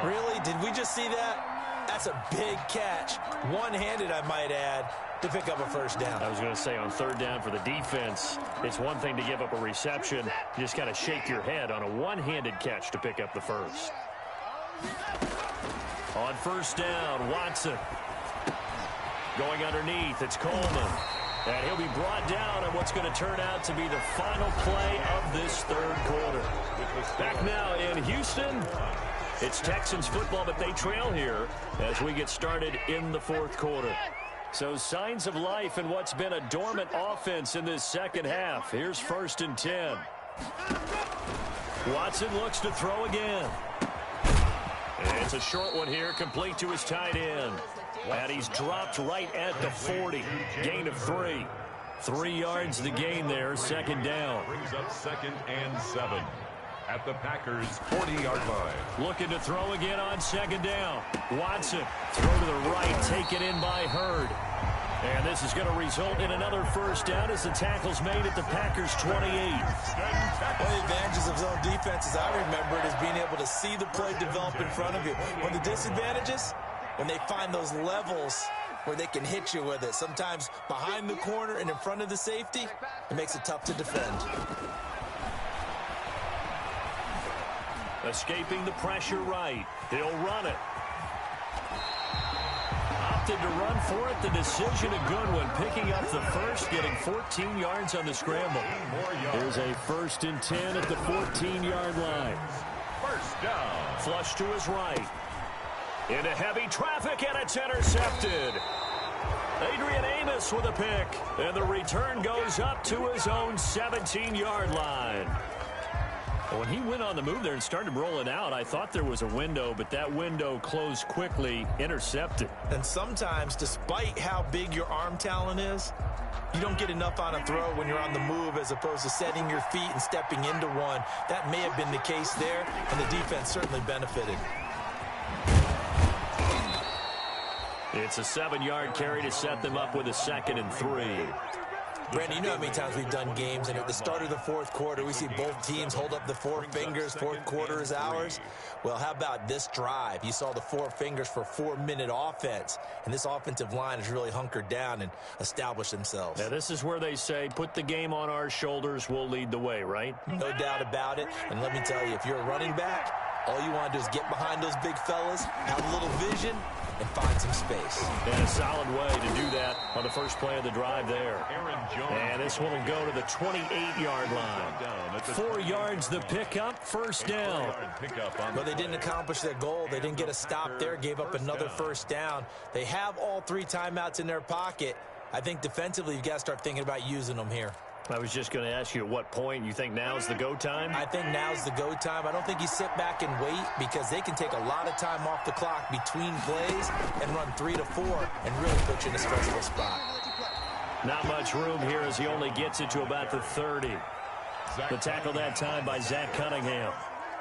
Speaker 7: Really? Did we just see that? That's a big catch. One-handed, I might add, to pick up a first down.
Speaker 4: I was going to say, on 3rd down for the defense, it's one thing to give up a reception. You just got to shake your head on a one-handed catch to pick up the first. On 1st down, Watson
Speaker 6: Going underneath, it's Coleman. And he'll be brought down on what's going to turn out to be the final play of this third quarter. Back now in Houston, it's Texans football, but they trail here as we get started in the fourth quarter. So signs of life in what's been a dormant offense in this second half. Here's 1st and 10. Watson looks to throw again. It's a short one here, complete to his tight end. And he's dropped right at the 40. Gain of 3. 3 yards the gain there, 2nd down.
Speaker 5: Brings up 2nd and 7 at the Packers' 40-yard line.
Speaker 6: Looking to throw again on 2nd down. Watson, throw to the right, taken in by Hurd. And this is going to result in another 1st down as the tackle's made at the Packers' 28.
Speaker 7: One of the advantages of zone defense, as I remember it, is being able to see the play develop in front of you. One of the disadvantages, when they find those levels where they can hit you with it. Sometimes behind the corner and in front of the safety, it makes it tough to defend.
Speaker 6: Escaping the pressure right. He'll run it. Opted to run for it. The decision a good one. Picking up the first, getting 14 yards on the scramble. Here's a 1st and 10 at the 14-yard line.
Speaker 5: 1st down.
Speaker 6: Flush to his right. Into heavy traffic, and it's intercepted. Adrian Amos with a pick. And the return goes up to his own 17-yard line. When he went on the move there and started rolling out, I thought there was a window, but that window closed quickly, intercepted.
Speaker 7: And sometimes, despite how big your arm talent is, you don't get enough on a throw when you're on the move as opposed to setting your feet and stepping into one. That may have been the case there, and the defense certainly benefited.
Speaker 6: It's a 7-yard carry to set them up with a 2nd and 3.
Speaker 7: Brandon, you know how many times we've done games, and at the start of the fourth quarter, we see both teams hold up the 4 fingers, fourth quarter is ours. Well, how about this drive? You saw the 4 fingers for 4-minute offense, and this offensive line has really hunkered down and established themselves.
Speaker 6: Now, this is where they say, put the game on our shoulders, we'll lead the way, right?
Speaker 7: No doubt about it, and let me tell you, if you're a running back, all you want to do is get behind those big fellas, have a little vision, and find some space.
Speaker 6: And a solid way to do that on the first play of the drive there.
Speaker 5: Aaron Jones.
Speaker 6: And this one will go to the 28-yard line. 4 yards the pickup, 1st down.
Speaker 7: But they didn't accomplish their goal. They didn't get a stop there, gave up another 1st down. They have all 3 timeouts in their pocket. I think defensively, you've got to start thinking about using them here.
Speaker 6: I was just going to ask you at what point you think now's the go time?
Speaker 7: I think now's the go time. I don't think you sit back and wait because they can take a lot of time off the clock between plays and run 3 to 4 and really put you in a stressful spot.
Speaker 6: Not much room here as he only gets it to about the 30. The tackle that time by Zach Cunningham.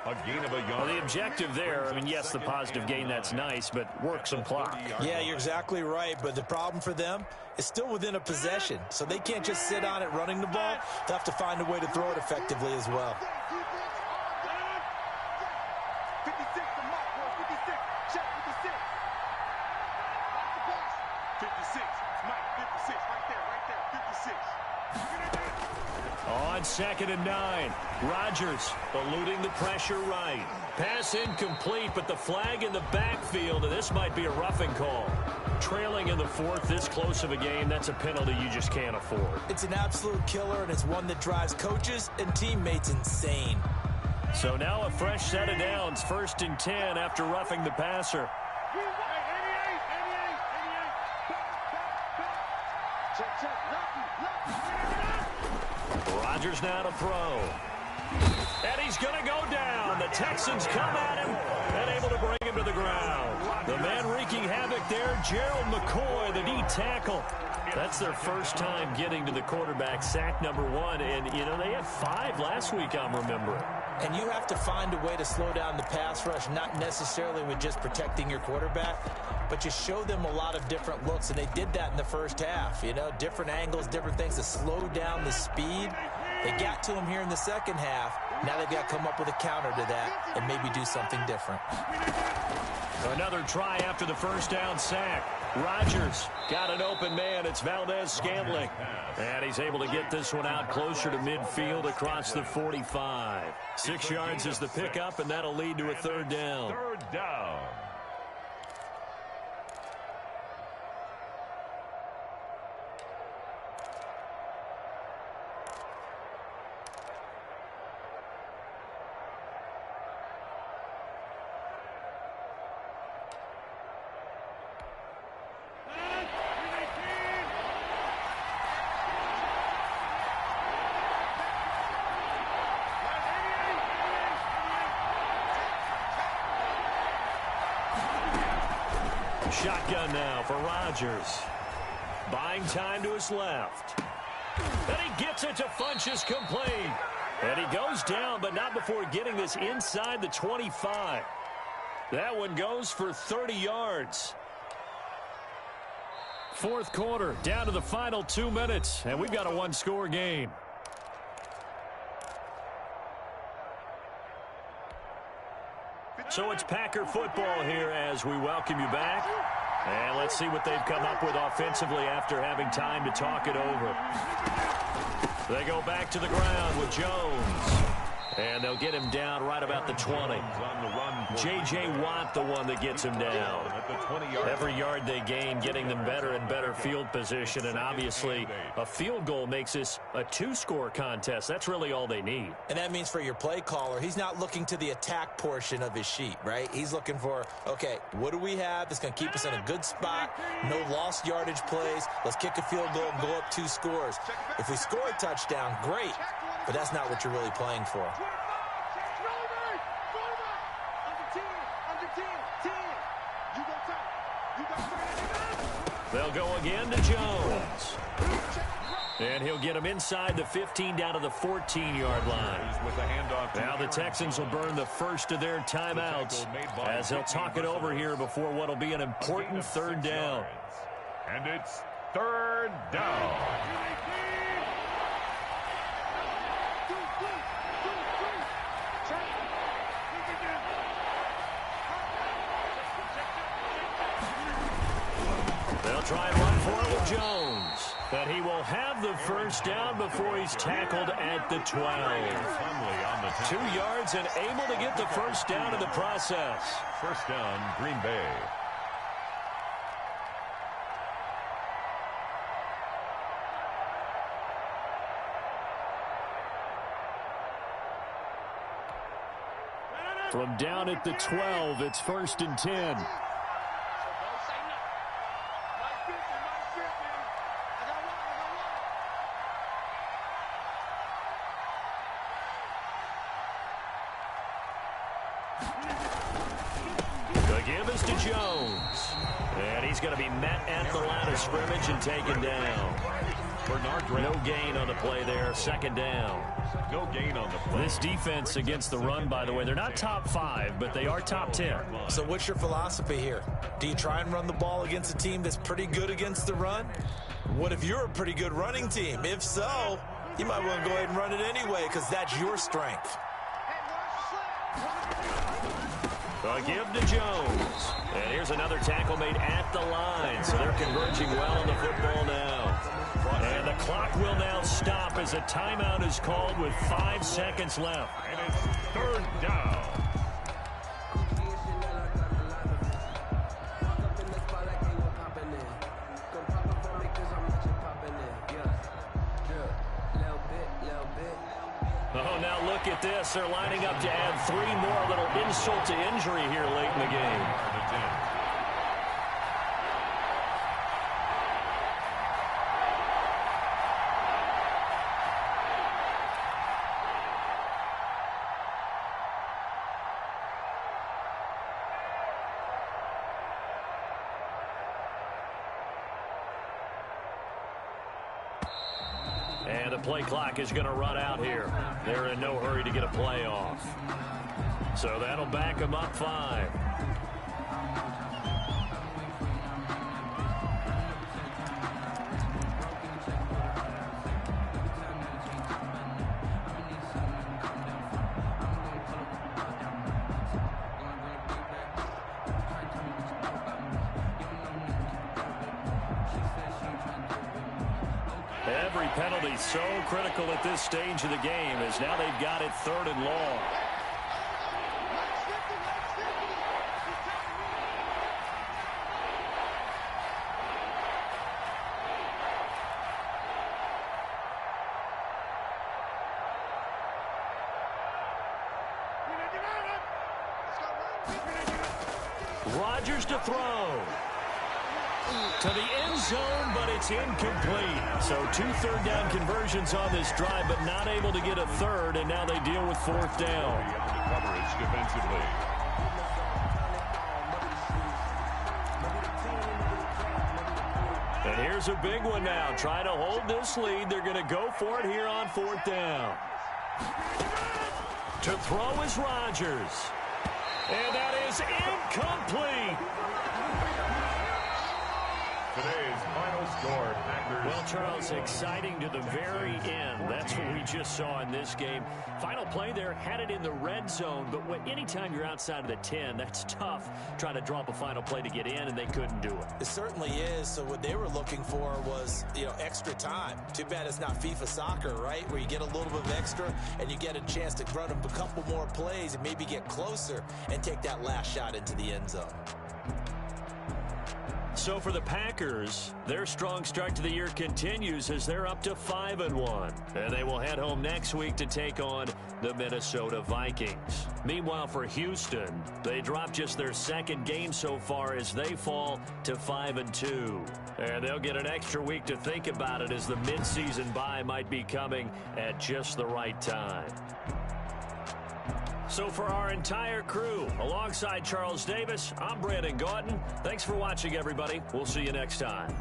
Speaker 5: A gain of a yard.
Speaker 6: Well, the objective there, I mean, yes, the positive gain, that's nice, but work some clock.
Speaker 7: Yeah, you're exactly right, but the problem for them is still within a possession, so they can't just sit on it running the ball. They'll have to find a way to throw it effectively as well.
Speaker 8: 56, the mark, 56, check 56. 56, Mike, 56, right there, 56.
Speaker 6: On 2nd and 9, Rodgers eluding the pressure right. Pass incomplete, but the flag in the backfield, and this might be a roughing call. Trailing in the 4th, this close of a game, that's a penalty you just can't afford.
Speaker 7: It's an absolute killer, and it's one that drives coaches and teammates insane.
Speaker 6: So now a fresh set of downs, 1st and 10 after roughing the passer. Rodgers now to throw. And he's going to go down. The Texans come at him and able to bring him to the ground. The man wreaking havoc there, Gerald McCoy, the D tackle. That's their first time getting to the quarterback, sack number 1. And, you know, they had 5 last week, I'm remembering.
Speaker 7: And you have to find a way to slow down the pass rush, not necessarily with just protecting your quarterback, but you show them a lot of different looks, and they did that in the first half. You know, different angles, different things to slow down the speed. They got to him here in the second half. Now they've got to come up with a counter to that and maybe do something different.
Speaker 6: Another try after the first down sack. Rodgers got an open man. It's Valdez-Scantling. And he's able to get this one out closer to midfield across the 45. 6 yards is the pickup, and that'll lead to a 3rd down.
Speaker 5: 3rd down.
Speaker 6: shotgun now for Rodgers. Buying time to his left. And he gets it to Funchess complete. And he goes down, but not before getting this inside the 25. That one goes for 30 yards. Fourth quarter, down to the final 2 minutes, and we've got a one-score game. So it's Packer football here as we welcome you back. And let's see what they've come up with offensively after having time to talk it over. They go back to the ground with Jones. And they'll get him down right about the 20. J.J. Watt, the one that gets him down. Every yard they gain, getting them better and better field position. And obviously, a field goal makes this a two-score contest. That's really all they need.
Speaker 7: And that means for your play caller, he's not looking to the attack portion of his sheet, right? He's looking for, okay, what do we have that's going to keep us in a good spot? No lost yardage plays. Let's kick a field goal and go up 2 scores. If we score a touchdown, great. But that's not what you're really playing for.
Speaker 6: They'll go again to Jones. And he'll get him inside the 15 down to the 14-yard line. Now the Texans will burn the first of their timeouts as they'll talk it over here before what will be an important third down.
Speaker 5: And it's third down.
Speaker 6: They'll try and run for it with Jones. But he will have the first down before he's tackled at the 12. 2 yards and able to get the first down in the process.
Speaker 5: First down, Green Bay.
Speaker 6: From down at the 12, it's 1st and 10. The give is to Jones. And he's going to be met at the line of scrimmage and taken down. No gain on the play there. Second down.
Speaker 5: No gain on the play.
Speaker 6: This defense against the run, by the way, they're not top 5, but they are top 10.
Speaker 7: So what's your philosophy here? Do you try and run the ball against a team that's pretty good against the run? What if you're a pretty good running team? If so, you might want to go ahead and run it anyway because that's your strength.
Speaker 6: A give to Jones. And here's another tackle made at the line. So they're converging well on the football now. And the clock will now stop as a timeout is called with 5 seconds left.
Speaker 5: And it's third down.
Speaker 6: Oh, now look at this. They're lining up to add 3 more. Little insult to injury here late in the game. And the play clock is going to run out here. They're in no hurry to get a play off. So that'll back them up 5. Every penalty so critical at this stage of the game as now they've got it 3rd and long. Rodgers to throw. To the end zone, but it's incomplete. So 2 third-down conversions on this drive, but not able to get a third, and now they deal with 4th down.
Speaker 5: Coverage defensively.
Speaker 4: And here's a big one now. Trying to hold this lead. They're going to go for it here on 4th down. To throw is Rodgers. And that is incomplete.
Speaker 5: Today's final score, Packers.
Speaker 4: Well, Charles, exciting to the very end. That's what we just saw in this game. Final play there, had it in the red zone, but anytime you're outside of the 10, that's tough trying to drop a final play to get in, and they couldn't do it.
Speaker 7: It certainly is. So what they were looking for was, extra time. Too bad it's not FIFA soccer, right, where you get a little bit of extra and you get a chance to run a couple more plays and maybe get closer and take that last shot into the end zone.
Speaker 4: So for the Packers, their strong start to the year continues as they're up to 5-1. And they will head home next week to take on the Minnesota Vikings. Meanwhile, for Houston, they dropped just their second game so far as they fall to 5-2. And they'll get an extra week to think about it as the midseason bye might be coming at just the right time. So for our entire crew, alongside Charles Davis, I'm Brandon Gauton. Thanks for watching, everybody. We'll see you next time.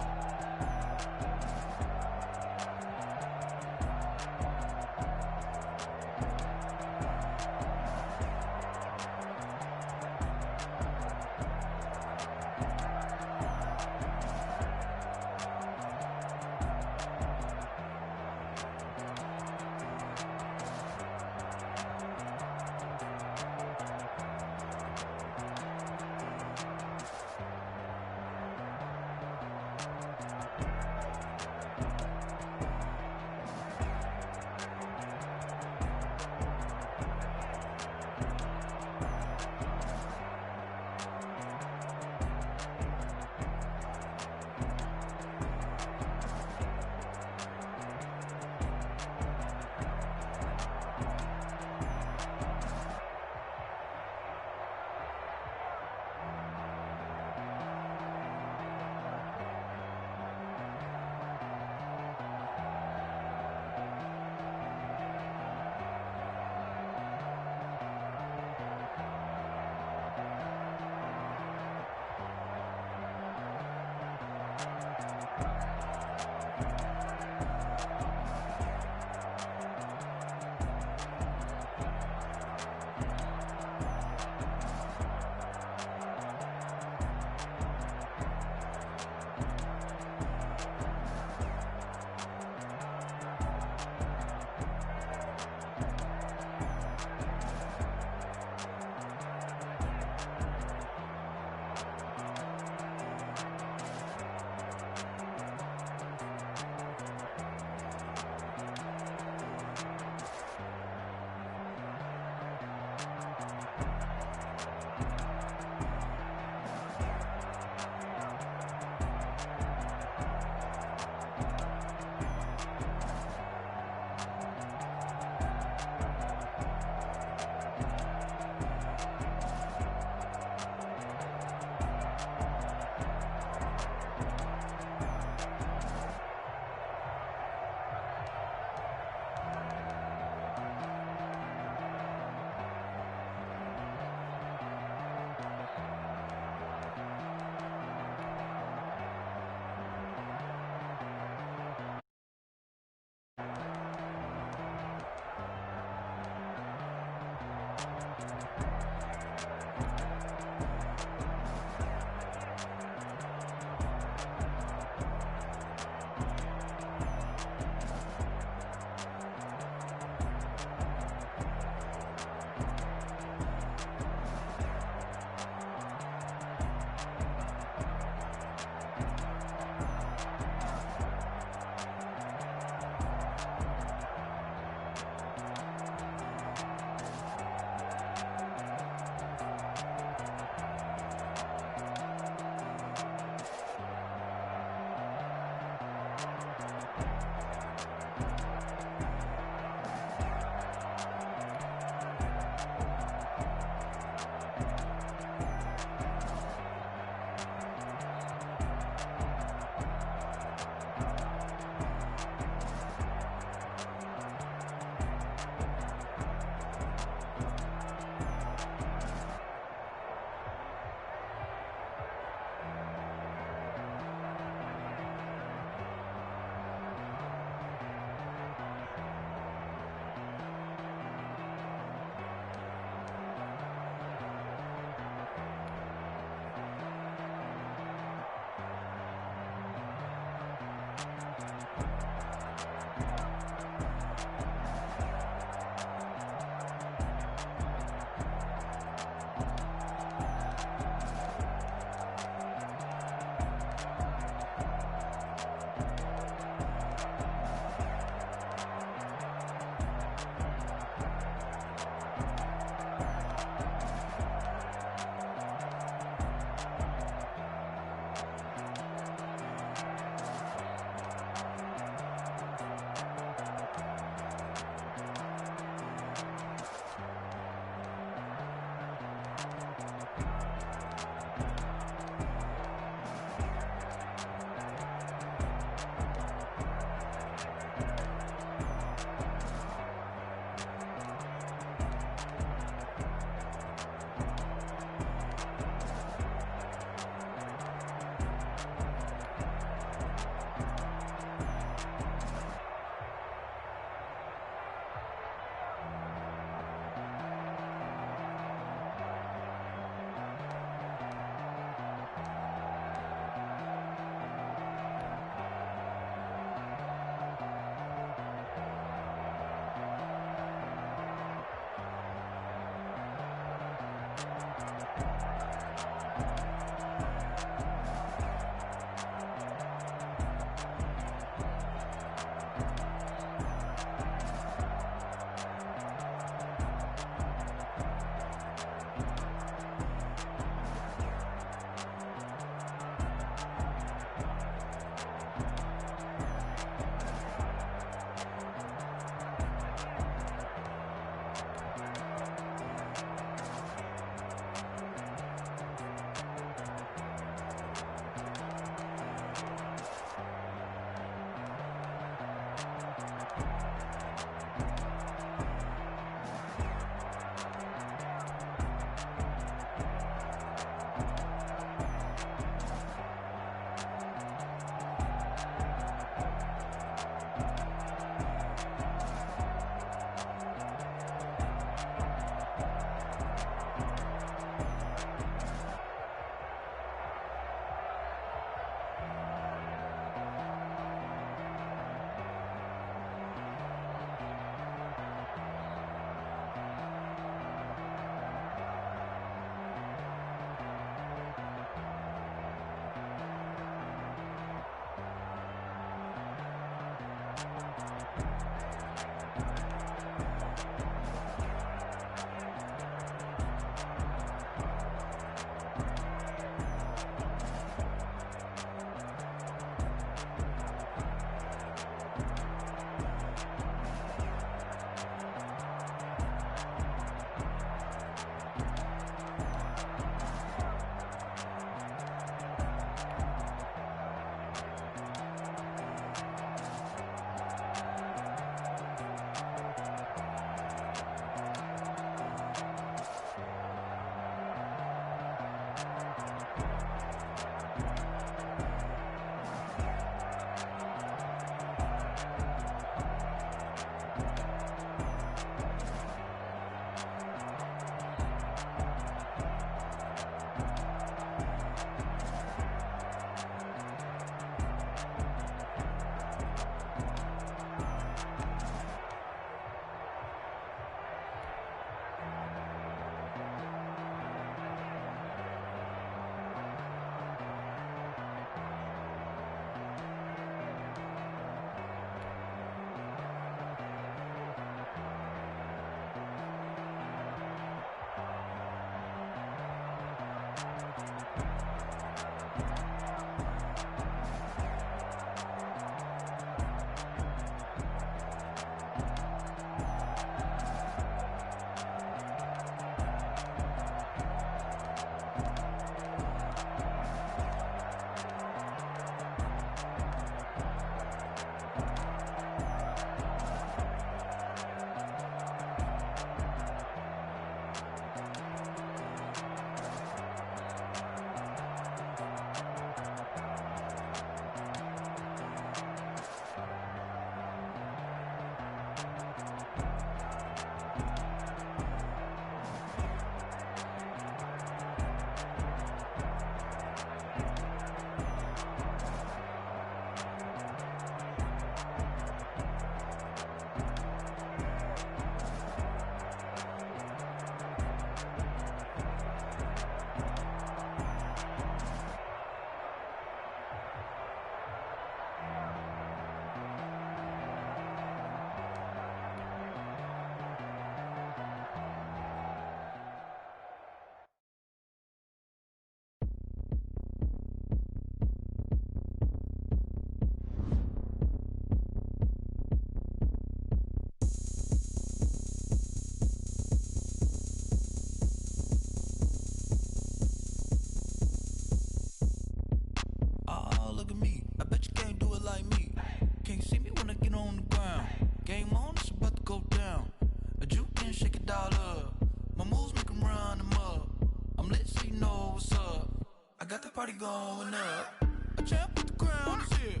Speaker 10: party going up. A champ with the crown is here.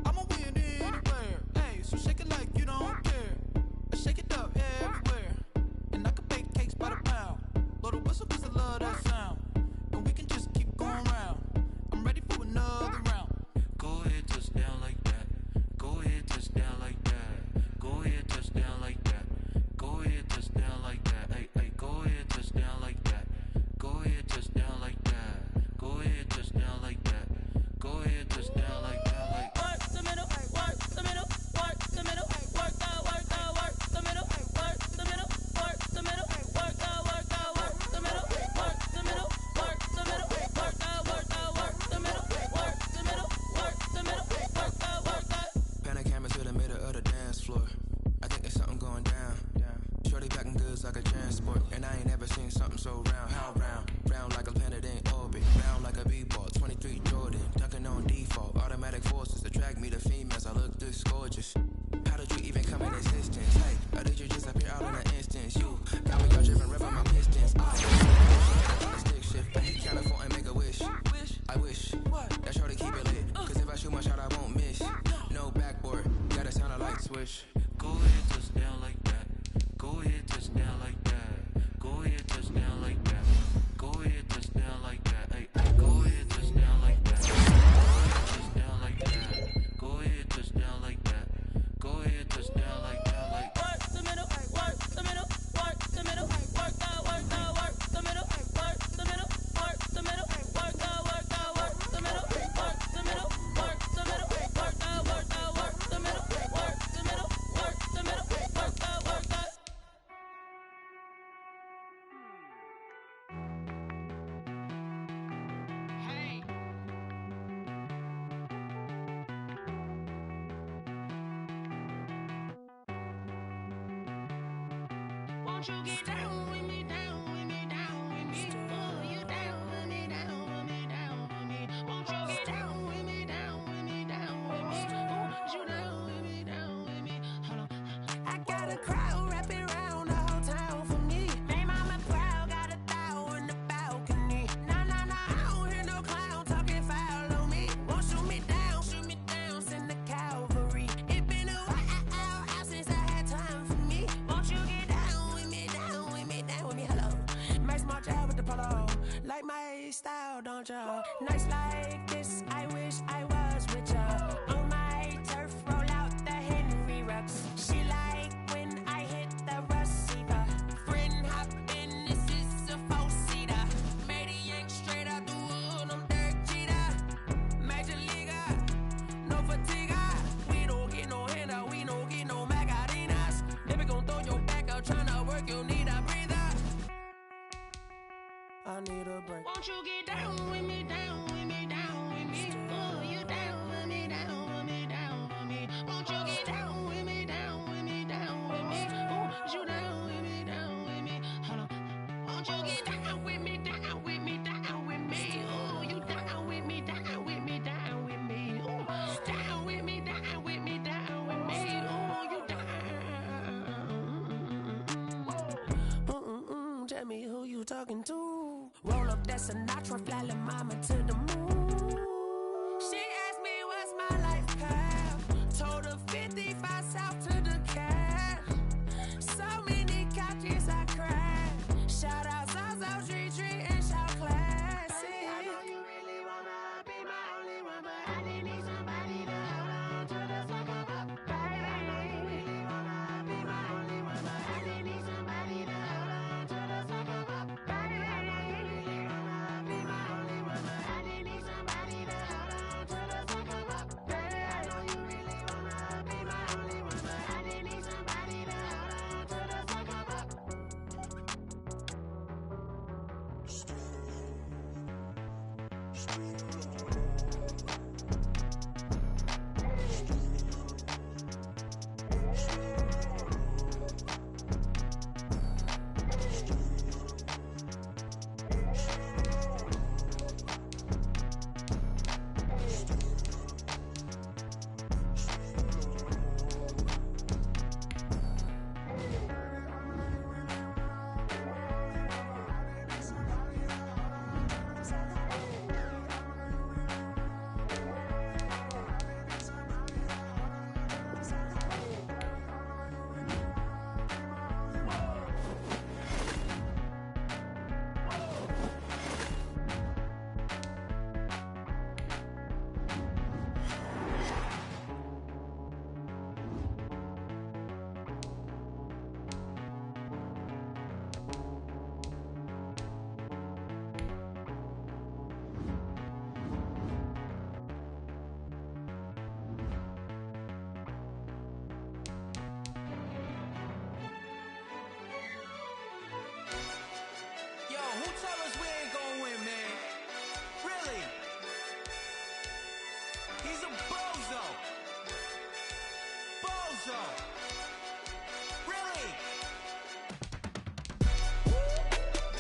Speaker 10: I'ma win anywhere. Hey, so shake it like you don't care. I shake it up everywhere. And I can bake cakes by the pound. Blow the whistle 'cause I love that sound. And we can just keep going round. I'm ready for another round.
Speaker 11: Go ahead, touch down like that. Go ahead, touch down like that. Go ahead, touch down like that. Go ahead, touch down like that. Hey, hey, go ahead, touch down like that. Go ahead, touch down like that. Go ahead, touch down like that. Go ahead, touch down like that. Like
Speaker 1: work the middle, work the middle, work the middle, work the middle, work the middle, work the middle, work the middle, work the middle, work the middle, work the middle, work the middle, work the middle, work the.
Speaker 12: Pan a camera to the middle of the dance floor. I think there's something going down. Shorty packing goods like a transport, and I ain't never seen something so round. How round? Round like a planet in orbit, round like a b-ball. 23 Jordan, dunking on default. Automatic forces attract me to females. I look this gorgeous. How did you even come in existence? Hey, or did you just appear out in an instance? You got me all driven, revving my pistons. I stick shift, California and make a wish. I wish that shorty keep it lit, 'cause if I shoot my shot, I won't miss. No backboard, gotta sound a light switch.
Speaker 11: go ahead, touch down like that. Go ahead, touch down like that. Go ahead, touch down like that. Go ahead, touch down like that. Hey, hey, go ahead, touch down like that. Touch down like that. Go ahead, touch down like that. Go ahead, touch down like that. Like
Speaker 1: Work the middle, work the middle, work the middle, work the middle, work the middle, work the middle, work the middle, work the middle, work the middle, work the middle, work the middle, work the middle, work the middle, work the middle, work the. Hey. Won't you get down with me, down with me, down with me? Oh, you down with me, down with me, down with me. Won't you get down with me, down with me, down with me? Oh, you down with me, down with me? Hold on. I got a crowd wrapping around the whole town for me. May mama proud, got a thou in the balcony. Nah, nah, nah, I don't hear no clown talking foul on me. Won't shoot me down, send the cavalry. It been a while since I had time for me. Won't you get down with me, down with me, down with me? Hello. Max March out with the polo. Like my style, don't ya? Nights like this, I wish I was with ya. On my turf, roll out the Henry Rux. She like when I hit the receiver. Friend hop in, this is a four-seater. Made a yank straight out the wood, I'm Derek Jeter. Major leaguer, no fatigue. We don't get no handout, we don't get no Magarinas. Never gon' throw your back out, tryna work, you need a breather. I need a break. Won't you get down with me, down with me, down with me? Oh, you down with me, down with me, down with me? Won't you get down with me, down with me, down with me? Oh, you down with me, down with me? Hold on. Won't you get down with me, down with me, down with me? Oh, you down with me, down with me, down with me? Oh, down with me, down with me, down with me? Oh, you down. Tell me who you talking to. Roll up that Sinatra, fly la mama to the moon. She asked me what's my life path. Told her 55 south to the cash. So many couches I crashed. Shout out South Street and shout classy. I know you really wanna be my only one, but I didn't need somebody to hold on to the second up. Baby, I know you really wanna be my only one, but I didn't need somebody to hold on to the second up. Baby, I know you really wanna be my only one, but I didn't need somebody to hold on to the second up. Baby, I know you really wanna be my only one, but I didn't need somebody to hold on to the second up.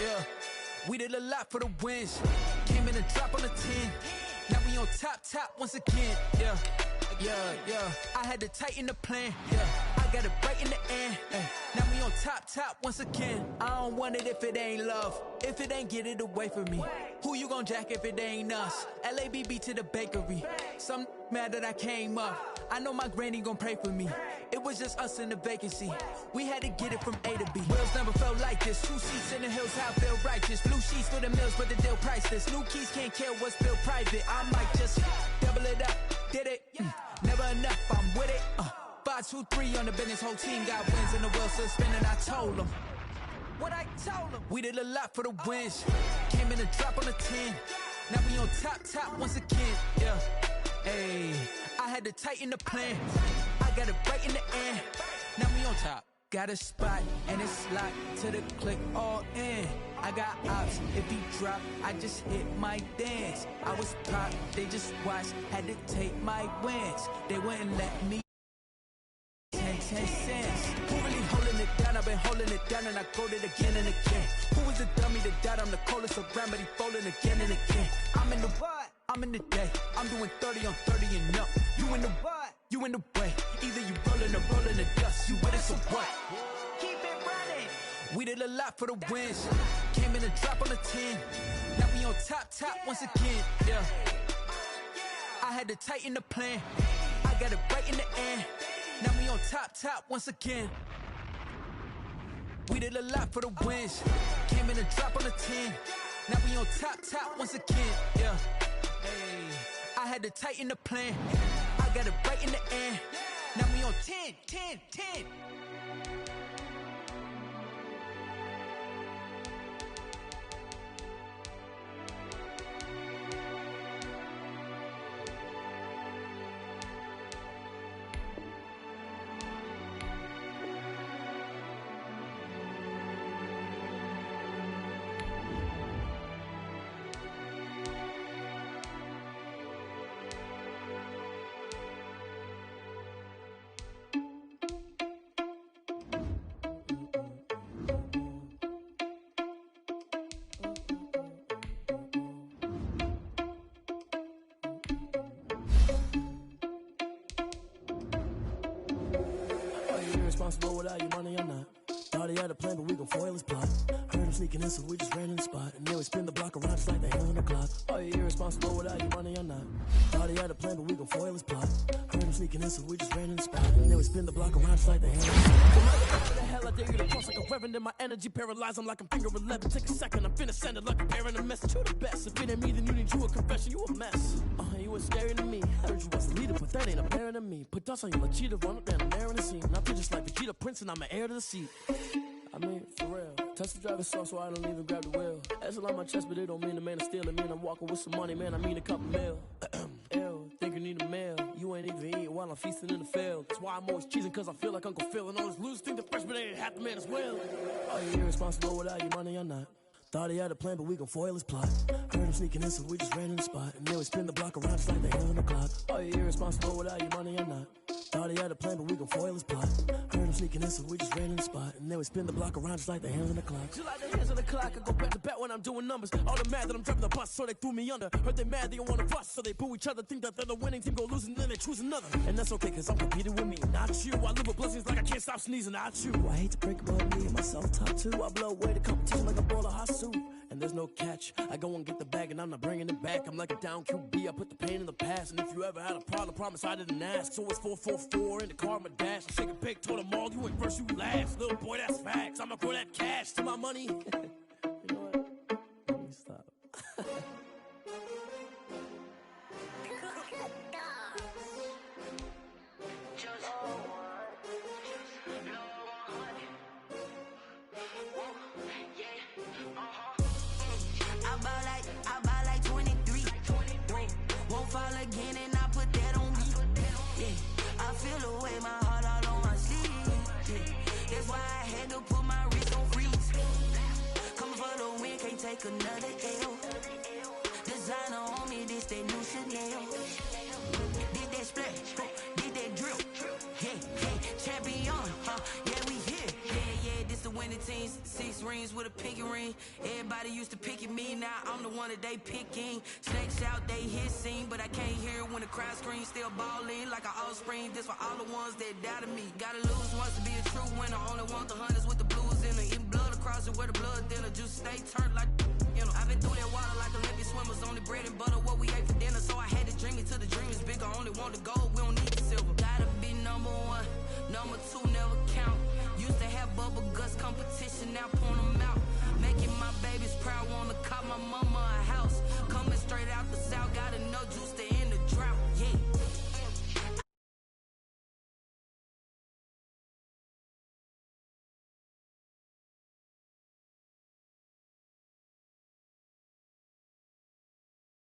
Speaker 10: yeah. We did a lot for the wins. Came in and dropped on the 10. Now we on top once again, yeah. I had to tighten the plan, yeah. I got it right in the end, now we on top once again. I don't want it if it ain't love. If it ain't, get it away from me. Who you gon' jack if it ain't us? LABB to the bakery. Some mad that I came up. I know my granny gon' pray for me. It was just us in the vacancy. We had to get it from A to B. Wheels never felt like this. 2 seats in the hills, how I feel righteous. Blue sheets for the mills, but the deal priceless. New keys can't kill what's built private. I might just double it up. Did it? Never enough, I'm with it. 5, 2, 3 on the business. Whole team got wins and the wheels still spinning. I told them what I told them. We did a lot for the wins. Came in and drop on the 10. Now we on top once again, yeah. Hey, I had to tighten the plan. I got it right in the end. Now we on top. Got a spot and it's locked to the click all in. I got ops, if he drop, I just hit my dance. I was pop, they just watched, had to take my wins. They wouldn't let me 10 cents. Who really holding it down? I've been holding it down and I go it again and again. Who was the dummy that died? I'm the coldest around, but he folding again and again. I'm in the what? I'm in the day. I'm doing 30 on 30 and up. You in the what? You in the way. Either you rolling or rolling the dust. You with it, so what? Keep it running. We did a lot for the wins. Came in and drop on the 10. Now we on top once again, yeah. I had to tighten the plan. I got it right in the end. Now we on top once again. We did a lot for the wins. Came in and drop on the 10. Now we on top once again, yeah. Hey, I had to tighten the plan. I got it right in the end. Now we on 10.
Speaker 13: Responsible without your money or not. Thought he had a plan, but we gon' foil his plot. Heard him sneaking in, so we just ran in the spot. And then we spin the block around just like the hell on the clock. Are you irresponsible without your money or not? Thought he had a plan, but we gon' foil his plot. Heard him sneaking in, so we just ran in the spot. And then we spin the block around just like the hell on the clock.
Speaker 14: What the hell I dare you to cross like a reverend, and my energy paralyzed. I'm like I'm finger 11. Take a second, I'm finna send it like a parent a message. You the best. If it ain't me, then you need you a confession. You a mess. You was scary to me. Heard you was a leader, but that ain't apparent to me. Put dust on you like cheetah, run up down the air in the scene. I feel just like Vegeta Prince, and I'm an heir to the seat. I mean, for real. Touch the driver's sauce, so I don't even grab the wheel. That's on my chest, but it don't mean the man is stealing. Man, I'm walking with some money, man. I mean a couple mil. Ew, think you need a meal. You ain't even eating while I'm feasting in the field. That's why I'm always cheesing, cause I feel like Uncle Phil. And all those losers think the freshman ain't half the man as well. Are you irresponsible without your money or not? Thought he had a plan, but we gon' foil his plot. Heard him sneaking in, so we just ran in the spot. And then we spin the block around just like the hell on the clock. Are you irresponsible without your money or not? Thought he had a plan, but we gon' foil his plot. Heard him sneaking in, so we just ran in the spot. And then we spin the block around just like the hands on the clock. Just like the hands on the clock, I go back to back when I'm doing numbers. All the mad that I'm driving the bus, so they threw me under. Heard they mad, they don't wanna bust, so they boo each other. Think that they're the winning team, go losing, then they choose another. And that's okay, cause I'm competing with me, not you. I live with blessings like I can't stop sneezing, not you.
Speaker 13: I hate to break it, but me and myself top two. I blow away the competition like a bowl of hot soup. And there's no catch. I go and get the bag and I'm not bringing it back. I'm like a down QB, I put the pain in the past. And if you ever had a problem, promise I didn't ask. So it's 444 in the car, my dash. I'm shaking big, told them all, you ain't first, you last. Little boy, that's facts. I'ma grow that cash to my money. You know what? Let me stop.
Speaker 15: I buy like 23. Won't fall again and I put that on me. Yeah, I feel the way, my heart all on my sleeve. Yeah, that's why I had to put my wrist on freeze. Coming for the win, can't take another L. Designer on me, this that new Chanel. Did that splash, did that drill. Yeah, champion, yeah, we here. Yeah, this the winning team. 6 rings with a pinky ring. Everybody used to pick at me, now I'm the one that they picking. Snakes out, they hissing, but I can't hear it when the crowd screams. Still balling like an offspring. This for all the ones that doubted me. Gotta lose once to be a true winner. Only want the hunters with the blues in it. Eating blood across it where the blood thinner. Juice stay turned like, you know. I've been through that water like Olympic swimmers. Only bread and butter what we ate for dinner. So I had to dream it till the dream is bigger. Only want the gold, we don't need the silver. Gotta be number one, number two never count. Used to have bubble guts competition, now point them out. Making my babies proud, wanna call my mama a